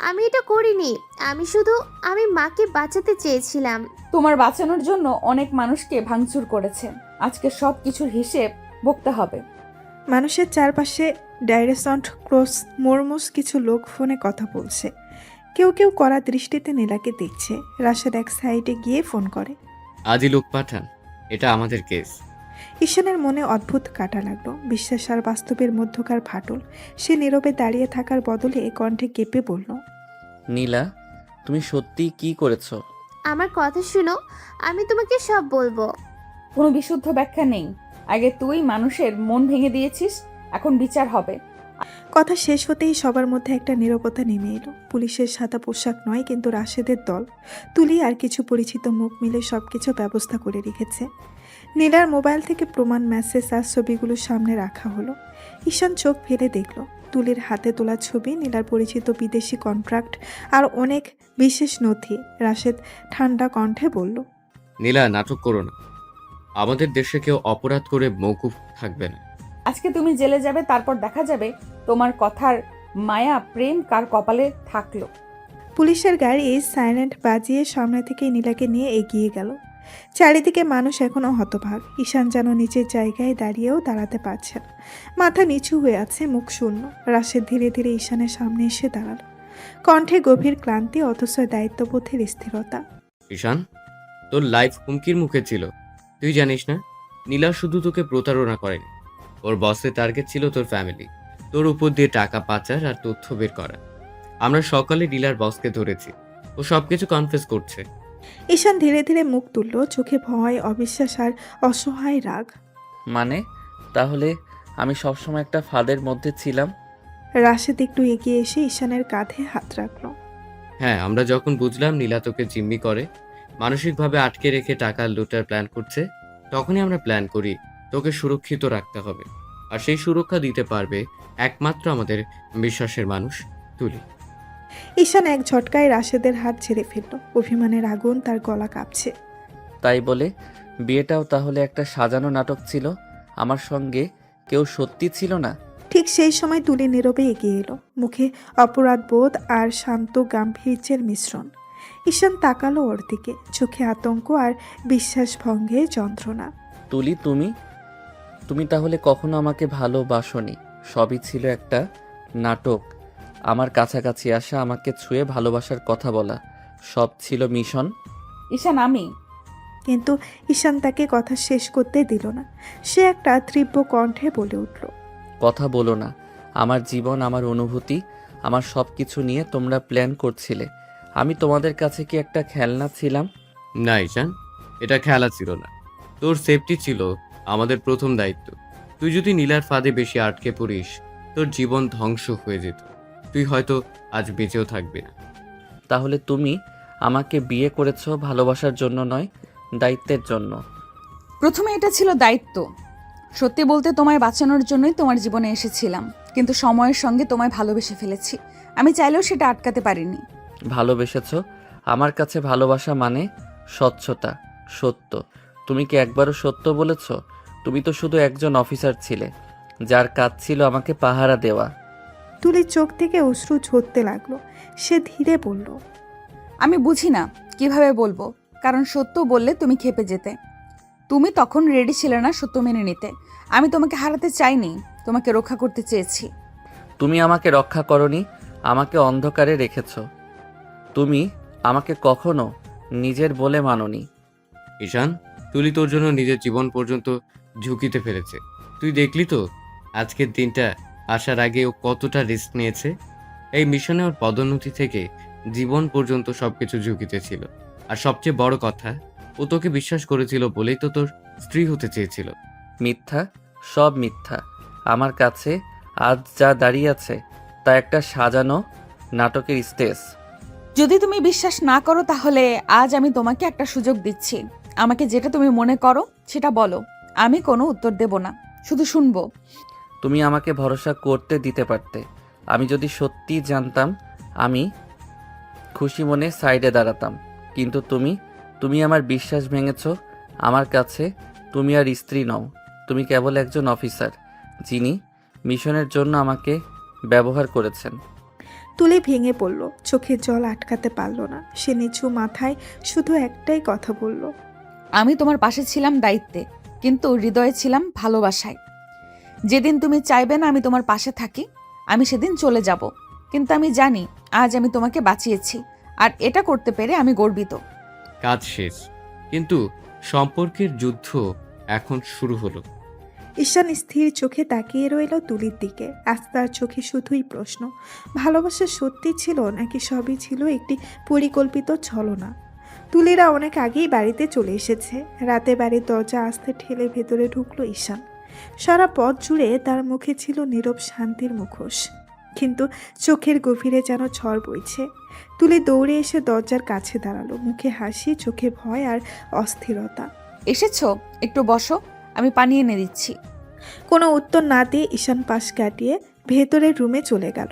আমি এটা করিনি। আমি মাকে বাঁচাতে চেয়েছিলাম। তোমার বাঁচানোর জন্য অনেক মানুষকে ভাঙচুর করেছে। আজকে সব কিছুর হিসেব ভুগতে হবে। মানুষের চারপাশে ডাইরেসন্ট ক্রস মোরমুস কিছু লোক ফোনে কথা বলছে। কেউ কেউ কড়া দৃষ্টিতে নীলাকে দেখছে। রাশেদ এক সাইডে গিয়ে ফোন করে। আজই লোক পাঠান, এটা আমাদের কেস। ঈশানের মনে অদ্ভুত কাটা লাগলো। বিশ্বাস আর বাস্তবের মধ্যকার ফাটল। সে নীরবে দাঁড়িয়ে থাকার বদলে কণ্ঠে কেঁপে বলল, নীলা, তুমি সত্যি কি করেছো? আমার কথা শুনো, আমি তোমাকে সব বলবো। কোনো বিশুদ্ধ ব্যাখ্যা নেই। আগে তুই মানুষের মন ভেঙে দিয়েছিস, এখন বিচার হবে। কথা শেষ হতেই সবার মধ্যে একটা নীরবতা নেমে এলো। পুলিশের সাদা পোশাক নয়, কিন্তু রাশেদের দল, তুলি আর কিছু পরিচিত মুখ মিলে সবকিছু ব্যবস্থা করে রেখেছে। নীলার মোবাইল থেকে প্রমাণ, মেসেজ আর ছবিগুলো সামনে রাখা হলো। ঈশান চোখ ফেলে দেখল তুলির হাতে তোলা ছবি, নীলার পরিচিত বিদেশি কন্ট্রাক্ট আর অনেক বিশেষ নথি। রাশেদ ঠান্ডা কণ্ঠে বলল, নীলা, নাটক করো না। আমাদের দেশে কেউ অপরাধ করে মৌকুফ থাকবে না। আজকে তুমি জেলে যাবে, তারপর দেখা যাবে তোমার কথার মায়া প্রেম কার কপালে থাকলো। পুলিশের গাড়ি সাইলেন্ট বাজিয়ে সামনে থেকে নীলাকে নিয়ে এগিয়ে গেল। চারিদিকে মানুষ এখনো হতভাগ। ঈশান যেন নিচের জায়গায় দাঁড়িয়েও দাঁড়াতে পারছে না। মাথা নিচু হয়ে আছে, মুখ শূন্য। রাশেদ ধীরে ধীরে ঈশানের সামনে এসে দাঁড়ালো। কণ্ঠে গভীর ক্লান্তি, অথচ দায়িত্ববোধের স্থিরতা। ঈশান, তোর লাইফ হুমকির মুখে ছিল। তুই জানিস না, নীলা শুধু তোকে প্রতারণা করেনি, ওর বসের টার্গেট ছিল তোর ফ্যামিলি। তোর উপর দিয়ে টাকা পাচার আর তথ্য বের করা। আমরা সকালে নীলার বসকে ধরেছি, ও সবকিছু কনফেস করছে। ঈশান ধীরে ধীরে মুখ তুলল, চোখে ভয়, অবিশ্বাস আর অসহায় রাগ। মানে তাহলে আমি সবসময় একটা ফাঁদের মধ্যে ছিলাম? রাশেদ একটু এগিয়ে এসে ঈশানের কাঁধে হাত রাখলো। হ্যাঁ, আমরা যখন বুঝলাম নীলা তোকে জিম্মি করে, মানসিকভাবে আটকে রেখে টাকা লুটার প্ল্যান করছে, তখনই আমরা প্ল্যান করি তোকে সুরক্ষিত রাখতে হবে। আর সেই সুরক্ষা দিতে পারবে একমাত্র আমাদের বিশ্বাসের মানুষ, তুলি। ঈশান এক ঝটকায় রাশেদের হাত ছেড়ে ফেলল। অভিমানের আগুন তার গলা কাঁপছে। তাই বলে বিয়েটাও তাহলে একটা সাজানো নাটক ছিল? আমার সঙ্গে কেউ সত্যি ছিল না? ঠিক সেই সময় তুলি নীরবে এগিয়ে এলো, মুখে অপরাধ বোধ আর শান্ত গাম্ভীর্যের মিশ্রণ। ঈশান তাকালো ওর দিকে, চোখে আতঙ্ক আর বিশ্বাস ভঙ্গের যন্ত্রণা। তুলি, তুমি তাহলে কখনো আমাকে ভালোবাসোনি? সবই ছিল একটা নাটক। আমার কাছাকাছি আসা, আমাকে ছুঁয়ে ভালোবাসার কথা বলা, সব ছিল মিশন। ঈশান, আমি কিন্তু ঈশান তাকে কথা শেষ করতে দিল না। সে একটা তীব্র কণ্ঠে বলে উঠল, কথা বলো না। আমার জীবন, আমার অনুভূতি, আমার সব কিছু নিয়ে তোমরা প্ল্যান করছিলে। আমি তোমাদের কাছে কি একটা খেলনা ছিলাম? না ঈশান, এটা খেলা ছিল না। তোর সেফটি ছিল আমাদের প্রথম দায়িত্ব। তুই যদি নীলার ফাঁদে বেশি আটকে পড়িস, তোর জীবন ধ্বংস হয়ে যেত। তুই হয়তো আজ বেঁচেও থাকবি না। তাহলে তুমি আমাকে বিয়ে করেছো ভালোবাসার জন্য নয়, দায়িত্বের জন্য। প্রথমে এটা ছিল দায়িত্ব। সত্যি বলতে তোমায় বাঁচানোর জন্যই তোমার জীবনে এসেছিলাম, কিন্তু সময়ের সঙ্গে তোমায় ভালোবেসে ফেলেছি। আমি চাইলেও সেটা আটকাতে পারিনি। ভালোবেসেছো? আমার কাছে ভালোবাসা মানে স্বচ্ছতা, সত্য। তুমি কি একবারও সত্য বলেছো? তুমি তো শুধু একজন অফিসার ছিলে, যার কাজ ছিল আমাকে পাহারা দেওয়া। তুলির চোখ থেকে অশ্রু ঝরতে লাগলো। সে ধীরে বলল, আমি বুঝি না কিভাবে বলবো, কারণ সত্য বললে তুমি খেপে যেতে। তুমি তখন রেডি ছিলে না সত্য মেনে নিতে। আমি তোমাকে হারাতে চাইনি, তোমাকে রক্ষা করতে চেয়েছি। তুমি আমাকে রক্ষা করনি, আমাকে অন্ধকারে রেখেছো। তুমি আমাকে কখনো নিজের বলে মানোনি। ঈশান, তুলি তোর জন্য নিজের জীবন পর্যন্ত ঝুঁকিতে ফেলেছে। তুই দেখলি তো আজকের দিনটা আসার আগে ও কতটা রিস্ক নিয়েছে। এই মিশনে ওর পদোন্নতি থেকে জীবন পর্যন্ত সবকিছু ঝুঁকিতে ছিল। আর সবচেয়ে বড় কথা, ও তোকে বিশ্বাস করেছিল বলেই তো তোর স্ত্রী হতে চেয়েছিল। মিথ্যা, সব মিথ্যা। আমার কাছে আজ যা দাঁড়িয়ে আছে তা একটা সাজানো নাটকের স্টেজ। যদি তুমি বিশ্বাস না করো, তাহলে আজ আমি তোমাকে একটা সুযোগ দিচ্ছি। আমাকে যেটা তুমি মনে করো সেটা বলো। আমি কোনো উত্তর দেব না, শুধু শুনবো। তুমি আমাকে ভরসা করতে দিতে পারতে। আমি যদি সত্যি জানতাম, আমি খুশি মনে সাইডে দাঁড়াতাম। কিন্তু তুমি আমার বিশ্বাস ভেঙেছো। আমার কাছে তুমি আর স্ত্রী নও, তুমি কেবল একজন অফিসার, যিনি মিশনের জন্য আমাকে ব্যবহার করেছেন। তুলি ভেঙে পড়ল, চোখের জল আটকাতে পারল না। সে নিচু মাথায় শুধু একটাই কথা বলল। আমি তোমার পাশে ছিলাম দায়িত্বে, কিন্তু হৃদয়ে ছিলাম ভালোবাসায়। যেদিন তুমি চাইবে না আমি তোমার পাশে থাকি, আমি সেদিন চলে যাব। কিন্তু আমি জানি আজ আমি তোমাকে বাঁচিয়েছি, আর এটা করতে পেরে আমি গর্বিত। কাজ শেষ, কিন্তু সম্পর্কের যুদ্ধ এখন শুরু হলো। ঈশান স্থির চোখে তাকিয়ে রইল তুলির দিকে। আজ তার চোখে শুধুই প্রশ্ন, ভালোবাসা সত্যি ছিল নাকি সবই ছিল একটি পরিকল্পিত ছলনা। তুলিরা অনেক আগেই বাড়িতে চলে এসেছে। রাতে বাড়ির দরজা আস্তে ঠেলে ভেতরে ঢুকলো ঈশান। সারা পথ জুড়ে তার মুখে ছিল নীরব শান্তির মুখোশ, কিন্তু চোখের গভীরে যেন ঝড় বইছে। তুলি দৌড়ে এসে দরজার কাছে দাঁড়ালো, মুখে হাসি, চোখে ভয় আর অস্থিরতা। এসেছো, একটু বসো, আমি পানি এনে দিচ্ছি। কোনো উত্তর না দিয়ে ঈশান পাশ কাটিয়ে ভেতরের রুমে চলে গেল।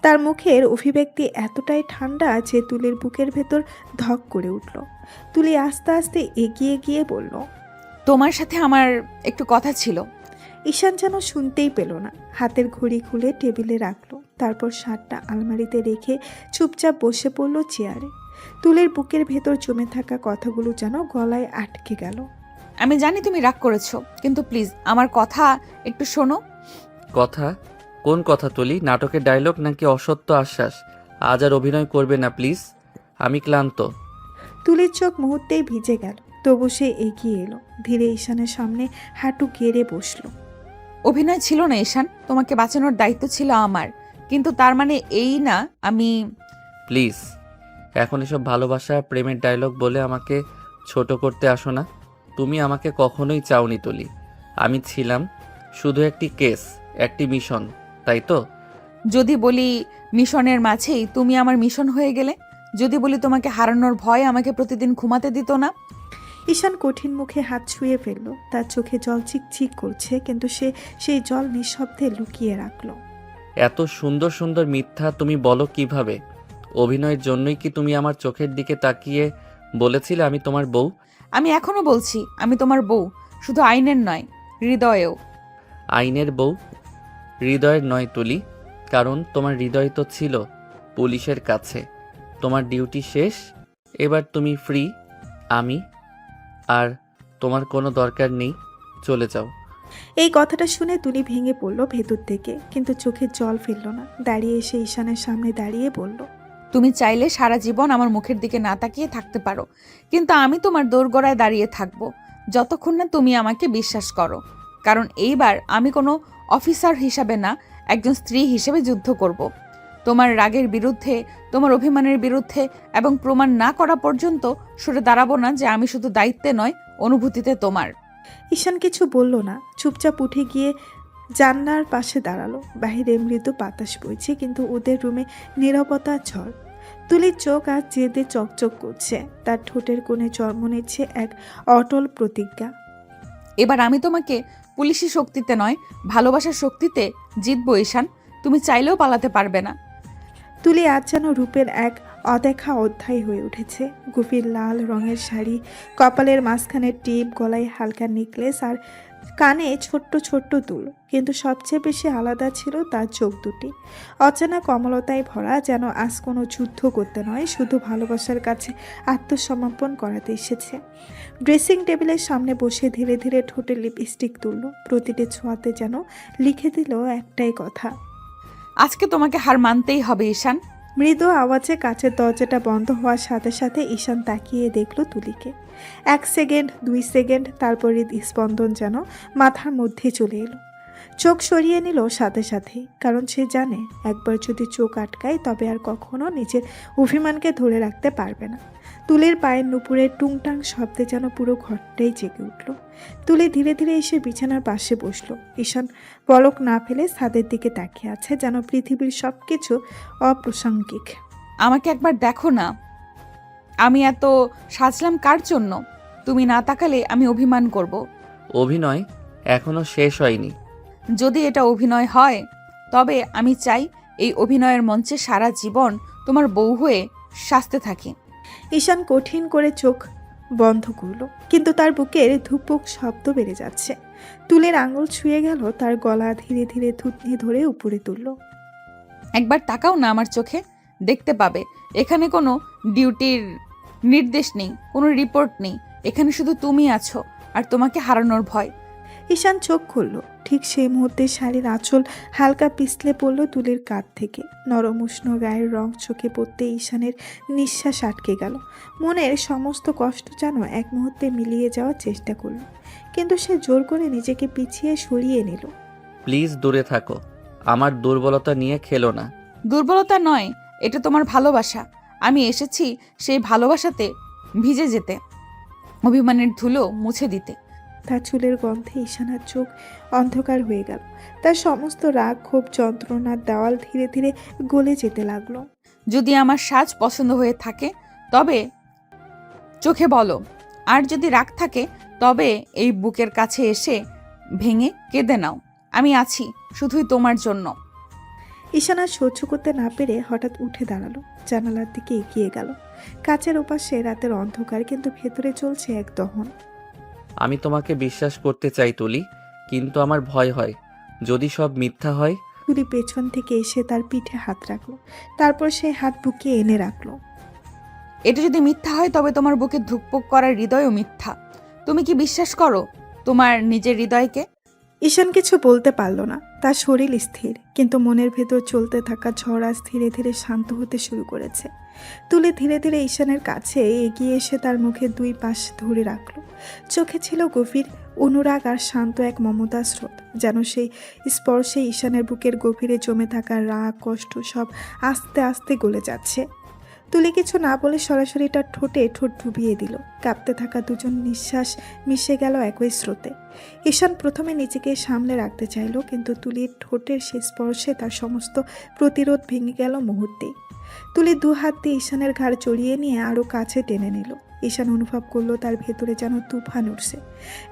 তার মুখের অভিব্যক্তি এতটাই ঠান্ডা যে তুলির বুকের ভেতর ধক করে উঠল। তুলি আস্তে আস্তে এগিয়ে গিয়ে বলল, তোমার সাথে আমার একটু কথা ছিল। ঈশান যেন শুনতেই পেল না। হাতের ঘড়ি খুলে টেবিলে রাখলো, তারপর শার্টটা আলমারিতে রেখে চুপচাপ বসে পড়ল চেয়ারে। তুলির বুকের ভেতর জমে থাকা কথাগুলো যেন গলায় আটকে গেল। আমি জানি তুমি রাগ করেছো, কিন্তু প্লিজ আমার কথা একটু শোনো। কথা? কোন কথা তুলি? নাটকের ডায়লগ নাকি অসত্য আশ্বাস? আজ আর অভিনয় করবে না প্লিজ, আমি ক্লান্ত। তুলির চোখ মুহূর্তেই ভিজে গেল, তবু সে এগিয়ে এলো, ধীরে ঈশানের সামনে হাঁটু গেড়ে বসলো। অভিনয় ছিল না ঈশান, তোমাকে বাঁচানোর দায়িত্ব ছিল আমার, কিন্তু তার মানে এই না আমি। প্লিজ, এখন এসব ভালোবাসা প্রেমের ডায়লগ বলে আমাকে ছোট করতে আসো না। তুমি আমাকে কখনোই চাওনি তুলি। আমি ছিলাম শুধু একটি কেস, একটি মিশন, তাই তো? যদি বলি মিশনের মাঝেই তুমি আমার মিশন হয়ে গেলে, যদি বলি তোমাকে হারানোর ভয় আমাকে প্রতিদিন ঘুমাতে দিত না। ঈশান কঠিন মুখে হাত ছুঁয়ে ফেলল। তার চোখে জল চিকচিক করছে, কিন্তু সে সেই জল নিঃশব্দে লুকিয়ে রাখলো। এত সুন্দর সুন্দর মিথ্যা তুমি বলো কিভাবে? অভিনয়ের জন্যই কি তুমি আমার চোখের দিকে তাকিয়ে বলেছিলে আমি তোমার বউ? আমি এখনো বলছি আমি তোমার বউ, শুধু আইনের নয়, হৃদয়েও। আইনের বউ? হৃদয়ের নয় তুলি, কারণ তোমার হৃদয় তো ছিল পুলিশের কাছে। তোমার ডিউটি শেষ, এবার তুমি ফ্রি। আমি আর তোমার কোনো দরকার নেই, চলে যাও। এই কথাটা শুনে তুলি ভেঙে পড়ল ভেতর থেকে, কিন্তু চোখের জল ফেলল না। দাঁড়িয়ে এসে ঈশানের সামনে দাঁড়িয়ে বলল, তুমি চাইলে সারা জীবন আমার মুখের দিকে না তাকিয়ে থাকতে পারো, কিন্তু আমি তোমার দোরগোড়ায় দাঁড়িয়ে থাকবো যতক্ষণ না তুমি আমাকে বিশ্বাস করো। কারণ এইবার আমি কোনো অফিসার হিসাবে না, একজন স্ত্রী হিসেবে যুদ্ধ করব। তোমার রাগের বিরুদ্ধে, তোমার অভিমানের বিরুদ্ধে, এবং প্রমাণ না করা পর্যন্ত সরে দাঁড়াবো না যে আমি শুধু দায়িত্বে নয়, অনুভূতিতে তোমার। ঈশান কিছু বলল না, চুপচাপ উঠে গিয়ে জানলার পাশে দাঁড়ালো। বাহিরে মৃদু বাতাস বইছে, কিন্তু ওদের রুমে নীরবতার ঝড়। তুলির চোখ আর জেদে চকচক করছে, তার ঠোঁটের কোণে জন্ম নিচ্ছে এক অটল প্রতিজ্ঞা। এবার আমি তোমাকে পুলিশি শক্তিতে নয়, ভালোবাসার শক্তিতে জিতবো ঈশান, তুমি চাইলেও পালাতে পারবে না। তুলি আজ যেন রূপের এক অদেখা অধ্যায় হয়ে উঠেছে। গভীর লাল রঙের শাড়ি, কপালের মাঝখানে টিপ, গলায় হালকা নেকলেস আর কানে ছোট্ট ছোট্ট দুল, কিন্তু সবচেয়ে বেশি আলাদা ছিল তার চোখ দুটি। অচেনা কমলতায় ভরা, যেন আজ কোনো যুদ্ধ করতে নয়, শুধু ভালোবাসার কাছে আত্মসমর্পণ করাতে এসেছে। ড্রেসিং টেবিলের সামনে বসে ধীরে ধীরে ঠোঁটে লিপস্টিক তুলল, প্রতিটি ছোঁয়াতে যেন লিখে দিল একটাই কথা, আজকে তোমাকে হার মানতেই হবে ঈশান। মৃদু আওয়াজে কাচের দরজাটা বন্ধ হওয়ার সাথে সাথে ঈশান তাকিয়ে দেখল তুলিকে। 1 সেকেন্ড, 2 সেকেন্ড, তারপর হৃদস্পন্দন যেন মাথার মধ্যে চলে এলো। চোখ সরিয়ে নিল সাথে সাথে, কারণ সে জানে একবার যদি চোখ আটকায় তবে আর কখনো নিজের অভিমানকে ধরে রাখতে পারবে না। তুলির পায়ের নুপুরের টুংটাং শব্দে যেন পুরো ঘরটাই জেগে উঠল। তুলি ধীরে ধীরে এসে বিছানার পাশে বসলো। ঈশান পলক না ফেলে ছাদের দিকে তাকিয়ে আছে, যেন পৃথিবীর সবকিছু অপ্রাসঙ্গিক। আমাকে একবার দেখো না, আমি এত সাজলাম কার জন্য? তুমি না তাকালে আমি অভিমান করব। অভিনয় এখনো শেষ হয়নি। যদি এটা অভিনয় হয়, তবে আমি চাই এই অভিনয়ের মঞ্চে সারা জীবন তোমার বউ হয়ে সাজতে থাকি। ঈশান কঠিন করে চোখ বন্ধ করল, কিন্তু তার বুকের ধুকপুক শব্দ বেড়ে যাচ্ছে। তুলির আঙুল ছুঁয়ে গেল তার গলা, ধীরে ধীরে থুতনি ধরে উপরে তুলল। একবার তাকাও না আমার চোখে, দেখতে পাবে এখানে কোনো ডিউটির নির্দেশ নেই, কোনো রিপোর্ট নেই। এখানে শুধু তুমি আছো আর তোমাকে হারানোর ভয়। ঈশান চোখ খুলল। ঠিক সেই মুহূর্তে শাড়ির আঁচল হালকা পিছলে পড়ল তুলির কাঁধ থেকে। নরম উষ্ণ গায়ের রং চোখে পড়তে ঈশানের নিঃশ্বাস আটকে গেল। মনের সমস্ত কষ্ট যেন এক মুহূর্তে মিলিয়ে যাওয়ার চেষ্টা করল, কিন্তু সে জোর করে নিজেকে পিছিয়ে সরিয়ে নিল। প্লিজ দূরে থাকো, আমার দুর্বলতা নিয়ে খেলো না। দুর্বলতা নয়, এটা তোমার ভালোবাসা। আমি এসেছি সেই ভালোবাসাতে ভিজে যেতে, অভিমানের ধুলো মুছে দিতে। তার চুলের গন্ধে ঈশানার চোখ অন্ধকার হয়ে গেল। তার সমস্ত রাগ, ক্ষোভ, যন্ত্রণার দেওয়াল ধীরে ধীরে গলে যেতে লাগলো। যদি আমার সাজ পছন্দ হয়ে থাকে তবে চোখে বলো, আর যদি রাগ থাকে তবে এই বুকের কাছে এসে ভেঙে কেঁদে নাও। আমি আছি শুধুই তোমার জন্য। ঈশানা সহ্য করতে না পেরে হঠাৎ উঠে দাঁড়ালো, জানালার দিকে এগিয়ে গেল। কাচের ওপাশে রাতের অন্ধকার, কিন্তু ভেতরে চলছে এক দহন। আমি তোমাকে বিশ্বাস করতে চাই তুলি, কিন্তু আমার ভয় হয় যদি সব মিথ্যা হয়। তুলি পেছন থেকে এসে তার পিঠে হাত রাখলো, তারপর সেই হাত বুকে এনে রাখলো। এটা যদি মিথ্যা হয় তবে তোমার বুকে ধুকপুক করার হৃদয়ও মিথ্যা। তুমি কি বিশ্বাস করো তোমার নিজের হৃদয়কে? ঈশান কিছু বলতে পারল না। তার শরীর স্থির, কিন্তু মনের ভেতর চলতে থাকা ঝড় আজ ধীরে ধীরে শান্ত হতে শুরু করেছে। তুলি ধীরে ধীরে ঈশানের কাছে এগিয়ে এসে তার মুখে দুই পাশ ধরে রাখলো। চোখে ছিল গভীর অনুরাগ আর শান্ত এক মমতার স্রোত, যেন সেই স্পর্শে ঈশানের বুকের গভীরে জমে থাকা রাগ, কষ্ট সব আস্তে আস্তে গলে যাচ্ছে। তুলি কিছু না বলে সরাসরি তার ঠোঁটে ঠোঁট ডুবিয়ে দিল। কাঁপতে থাকা দুজন নিঃশ্বাস মিশে গেল একই স্রোতে। ঈশান প্রথমে নিজেকে সামলে রাখতে চাইল, কিন্তু তুলির ঠোঁটের সেই স্পর্শে তার সমস্ত প্রতিরোধ ভেঙে গেল মুহূর্তেই। তুলি দু হাত দিয়ে ঈশানের ঘাড় জড়িয়ে নিয়ে আরও কাছে টেনে নিল। ঈশান অনুভব করলো তার ভেতরে যেন তুফান উঠছে,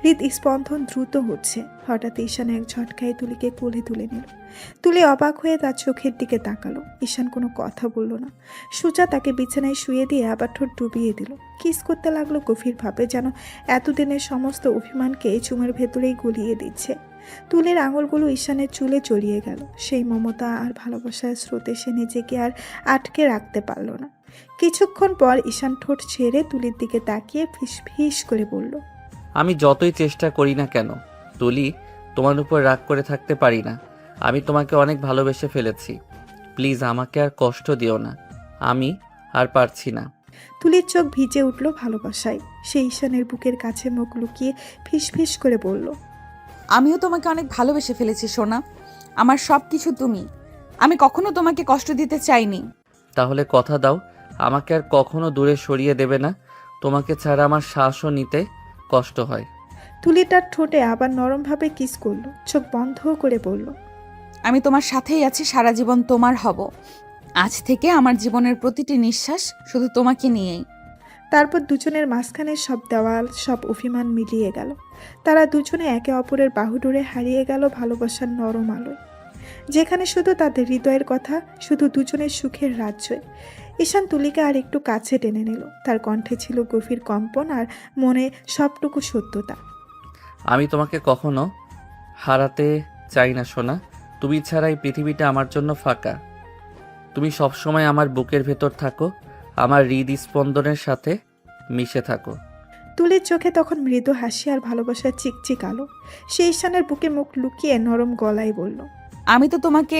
হৃদস্পন্দন দ্রুত হচ্ছে। হঠাৎ ঈশান এক ঝটকায় তুলিকে কোলে তুলে নিল। তুলি অবাক হয়ে তার চোখের দিকে তাকালো। ঈশান কোনো কথা বলল না, সোজা তাকে বিছানায় শুয়ে দিয়ে আবার ঠোঁট ডুবিয়ে দিল। কিস করতে লাগলো গভীরভাবে, যেন এতদিনের সমস্ত অভিমানকে চুমের ভেতরেই গলিয়ে দিচ্ছে। তুলির আঙুলগুলো ঈশানের চুলে জড়িয়ে গেল। সেই মমতা আর ভালোবাসার স্রোতে সে নিজেকে আর আটকে রাখতে পারল না। কিছুক্ষণ পর ঈশান ঠোঁট ছেড়ে তুলির দিকে তাকিয়ে ফিস ফিস করে বলল, আমি যতই চেষ্টা করি না কেন তুলি, তোমার উপর রাগ করে থাকতে পারি না। আমি তোমাকে অনেক ভালোবেসে ফেলেছি, প্লিজ আমাকে আর কষ্ট দিও না, আমি আর পারছি না। তুলির চোখ ভিজে উঠল ভালোবাসায়। সে ঈশানের বুকের কাছে মুখ লুকিয়ে ফিস ফিস করে বলল, আমিও তোমাকে অনেক ভালোবেসে ফেলেছি সোনা, আমার সব কিছু তুমি। আমি কখনো তোমাকে কষ্ট দিতে চাইনি। তাহলে কথা দাও, আমাকে আর কখনো দূরে সরিয়ে দেবে না। তোমাকে ছাড়া আমার শ্বাসও নিতে কষ্ট হয়। তুলি তার ঠোঁটে আবার নরমভাবে কিস করলো, চোখ বন্ধ করে বলল, আমি তোমার সাথেই আছি, সারা জীবন তোমার হব। আজ থেকে আমার জীবনের প্রতিটি নিঃশ্বাস শুধু তোমাকে নিয়েই। তারপর দুজনের মাঝখানে সব দেওয়াল, সব অভিমান মিলিয়ে গেল। তারা দুজনে একে অপরের বাহুডোরে হারিয়ে গেল ভালোবাসার নরম আলোয়, যেখানে শুধু তাদের হৃদয়ের কথা, শুধু দুজনের সুখের রাজ্যে। ঈশান তুলিকে আর একটু কাছে টেনে নিল। তার কণ্ঠে ছিল গভীর কম্পন আর মনে সবটুকু সত্যতা। আমি তোমাকে কখনো হারাতে চাই না সোনা, তুমি ছাড়া এই পৃথিবীটা আমার জন্য ফাঁকা। তুমি সবসময় আমার বুকের ভেতর থাকো, আমার হৃদস্পন্দনের সাথে মিশে থাকো। তুলির চোখে তখন মৃদু হাসি আর ভালোবাসার চিকচিক আলো। সে ঈশানের বুকে মুখ লুকিয়ে নরম গলায় বলল, আমি তো তোমাকে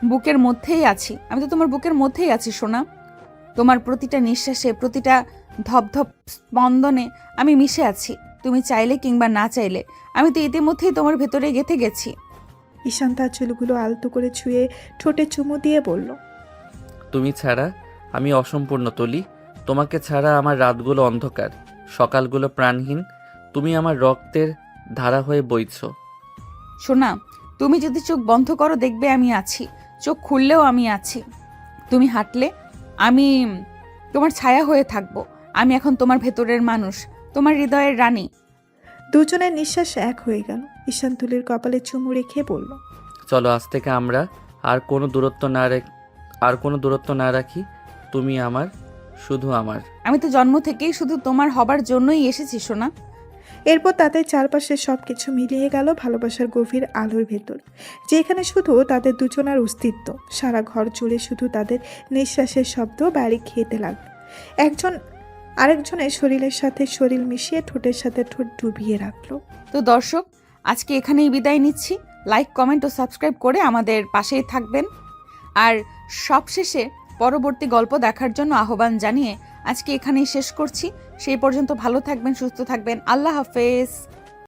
বুকের মধ্যেই আছি, আমি তো তোমার বুকের মধ্যেই আছি সোনা। তোমার প্রতিটা নিঃশ্বাসে, প্রতিটা ধপধপ স্পন্দনে আমি মিশে আছি। তুমি চাইলে কিংবা না চাইলে আমি তো ইতিমধ্যেই তোমার ভেতরে গেঁথে গেছি। ঈশান তার চুলগুলো আলতো করে ছুঁয়ে ঠোঁটে চুমু দিয়ে বলল, তুমি ছাড়া আমি অসম্পূর্ণ তুলি, তোমাকে ছাড়া আমার রাতগুলো অন্ধকার, সকালগুলো প্রাণহীন। তুমি আমার রক্তের ধারা হয়ে বইছো। সোনা, তুমি যদি চোখ বন্ধ করো দেখবে আমি আছি, চোখ খুললেও আমি আছি। তুমি হাঁটলে আমি তোমার ছায়া হয়ে থাকবো। আমি এখন তোমার ভেতরের মানুষ, তোমার হৃদয়ের রানী। দুজনের নিঃশ্বাস এক হয়ে গেল। ঈশান তুলির কপালে চুমু রেখে বলল, চলো আজ থেকে আমরা আর কোনো দূরত্ব না রাখি। তুমি আমার, শুধু আমার। আমি তো জন্ম থেকেই শুধু তোমার হবার জন্যই এসেছি সোনা। এরপর তাদের চারপাশে সব কিছু মিলিয়ে গেল ভালোবাসার গভীর আলোর ভেতর, যেখানে শুধু তাদের দুজনার অস্তিত্ব। সারা ঘর জুড়ে শুধু তাদের নিঃশ্বাসের শব্দ বাড়ি খেতে লাগলো। একজন আরেকজনের শরীরের সাথে শরীর মিশিয়ে ঠোঁটের সাথে ঠোঁট ডুবিয়ে রাখলো। তো দর্শক, আজকে এখানেই বিদায় নিচ্ছি। লাইক, কমেন্ট ও সাবস্ক্রাইব করে আমাদের পাশেই থাকবেন। আর সবশেষে পরবর্তী গল্প দেখার জন্য আহ্বান জানিয়ে আজকে এখানেই শেষ করছি। সেই পর্যন্ত ভালো থাকবেন, সুস্থ থাকবেন। আল্লাহ হাফেজ।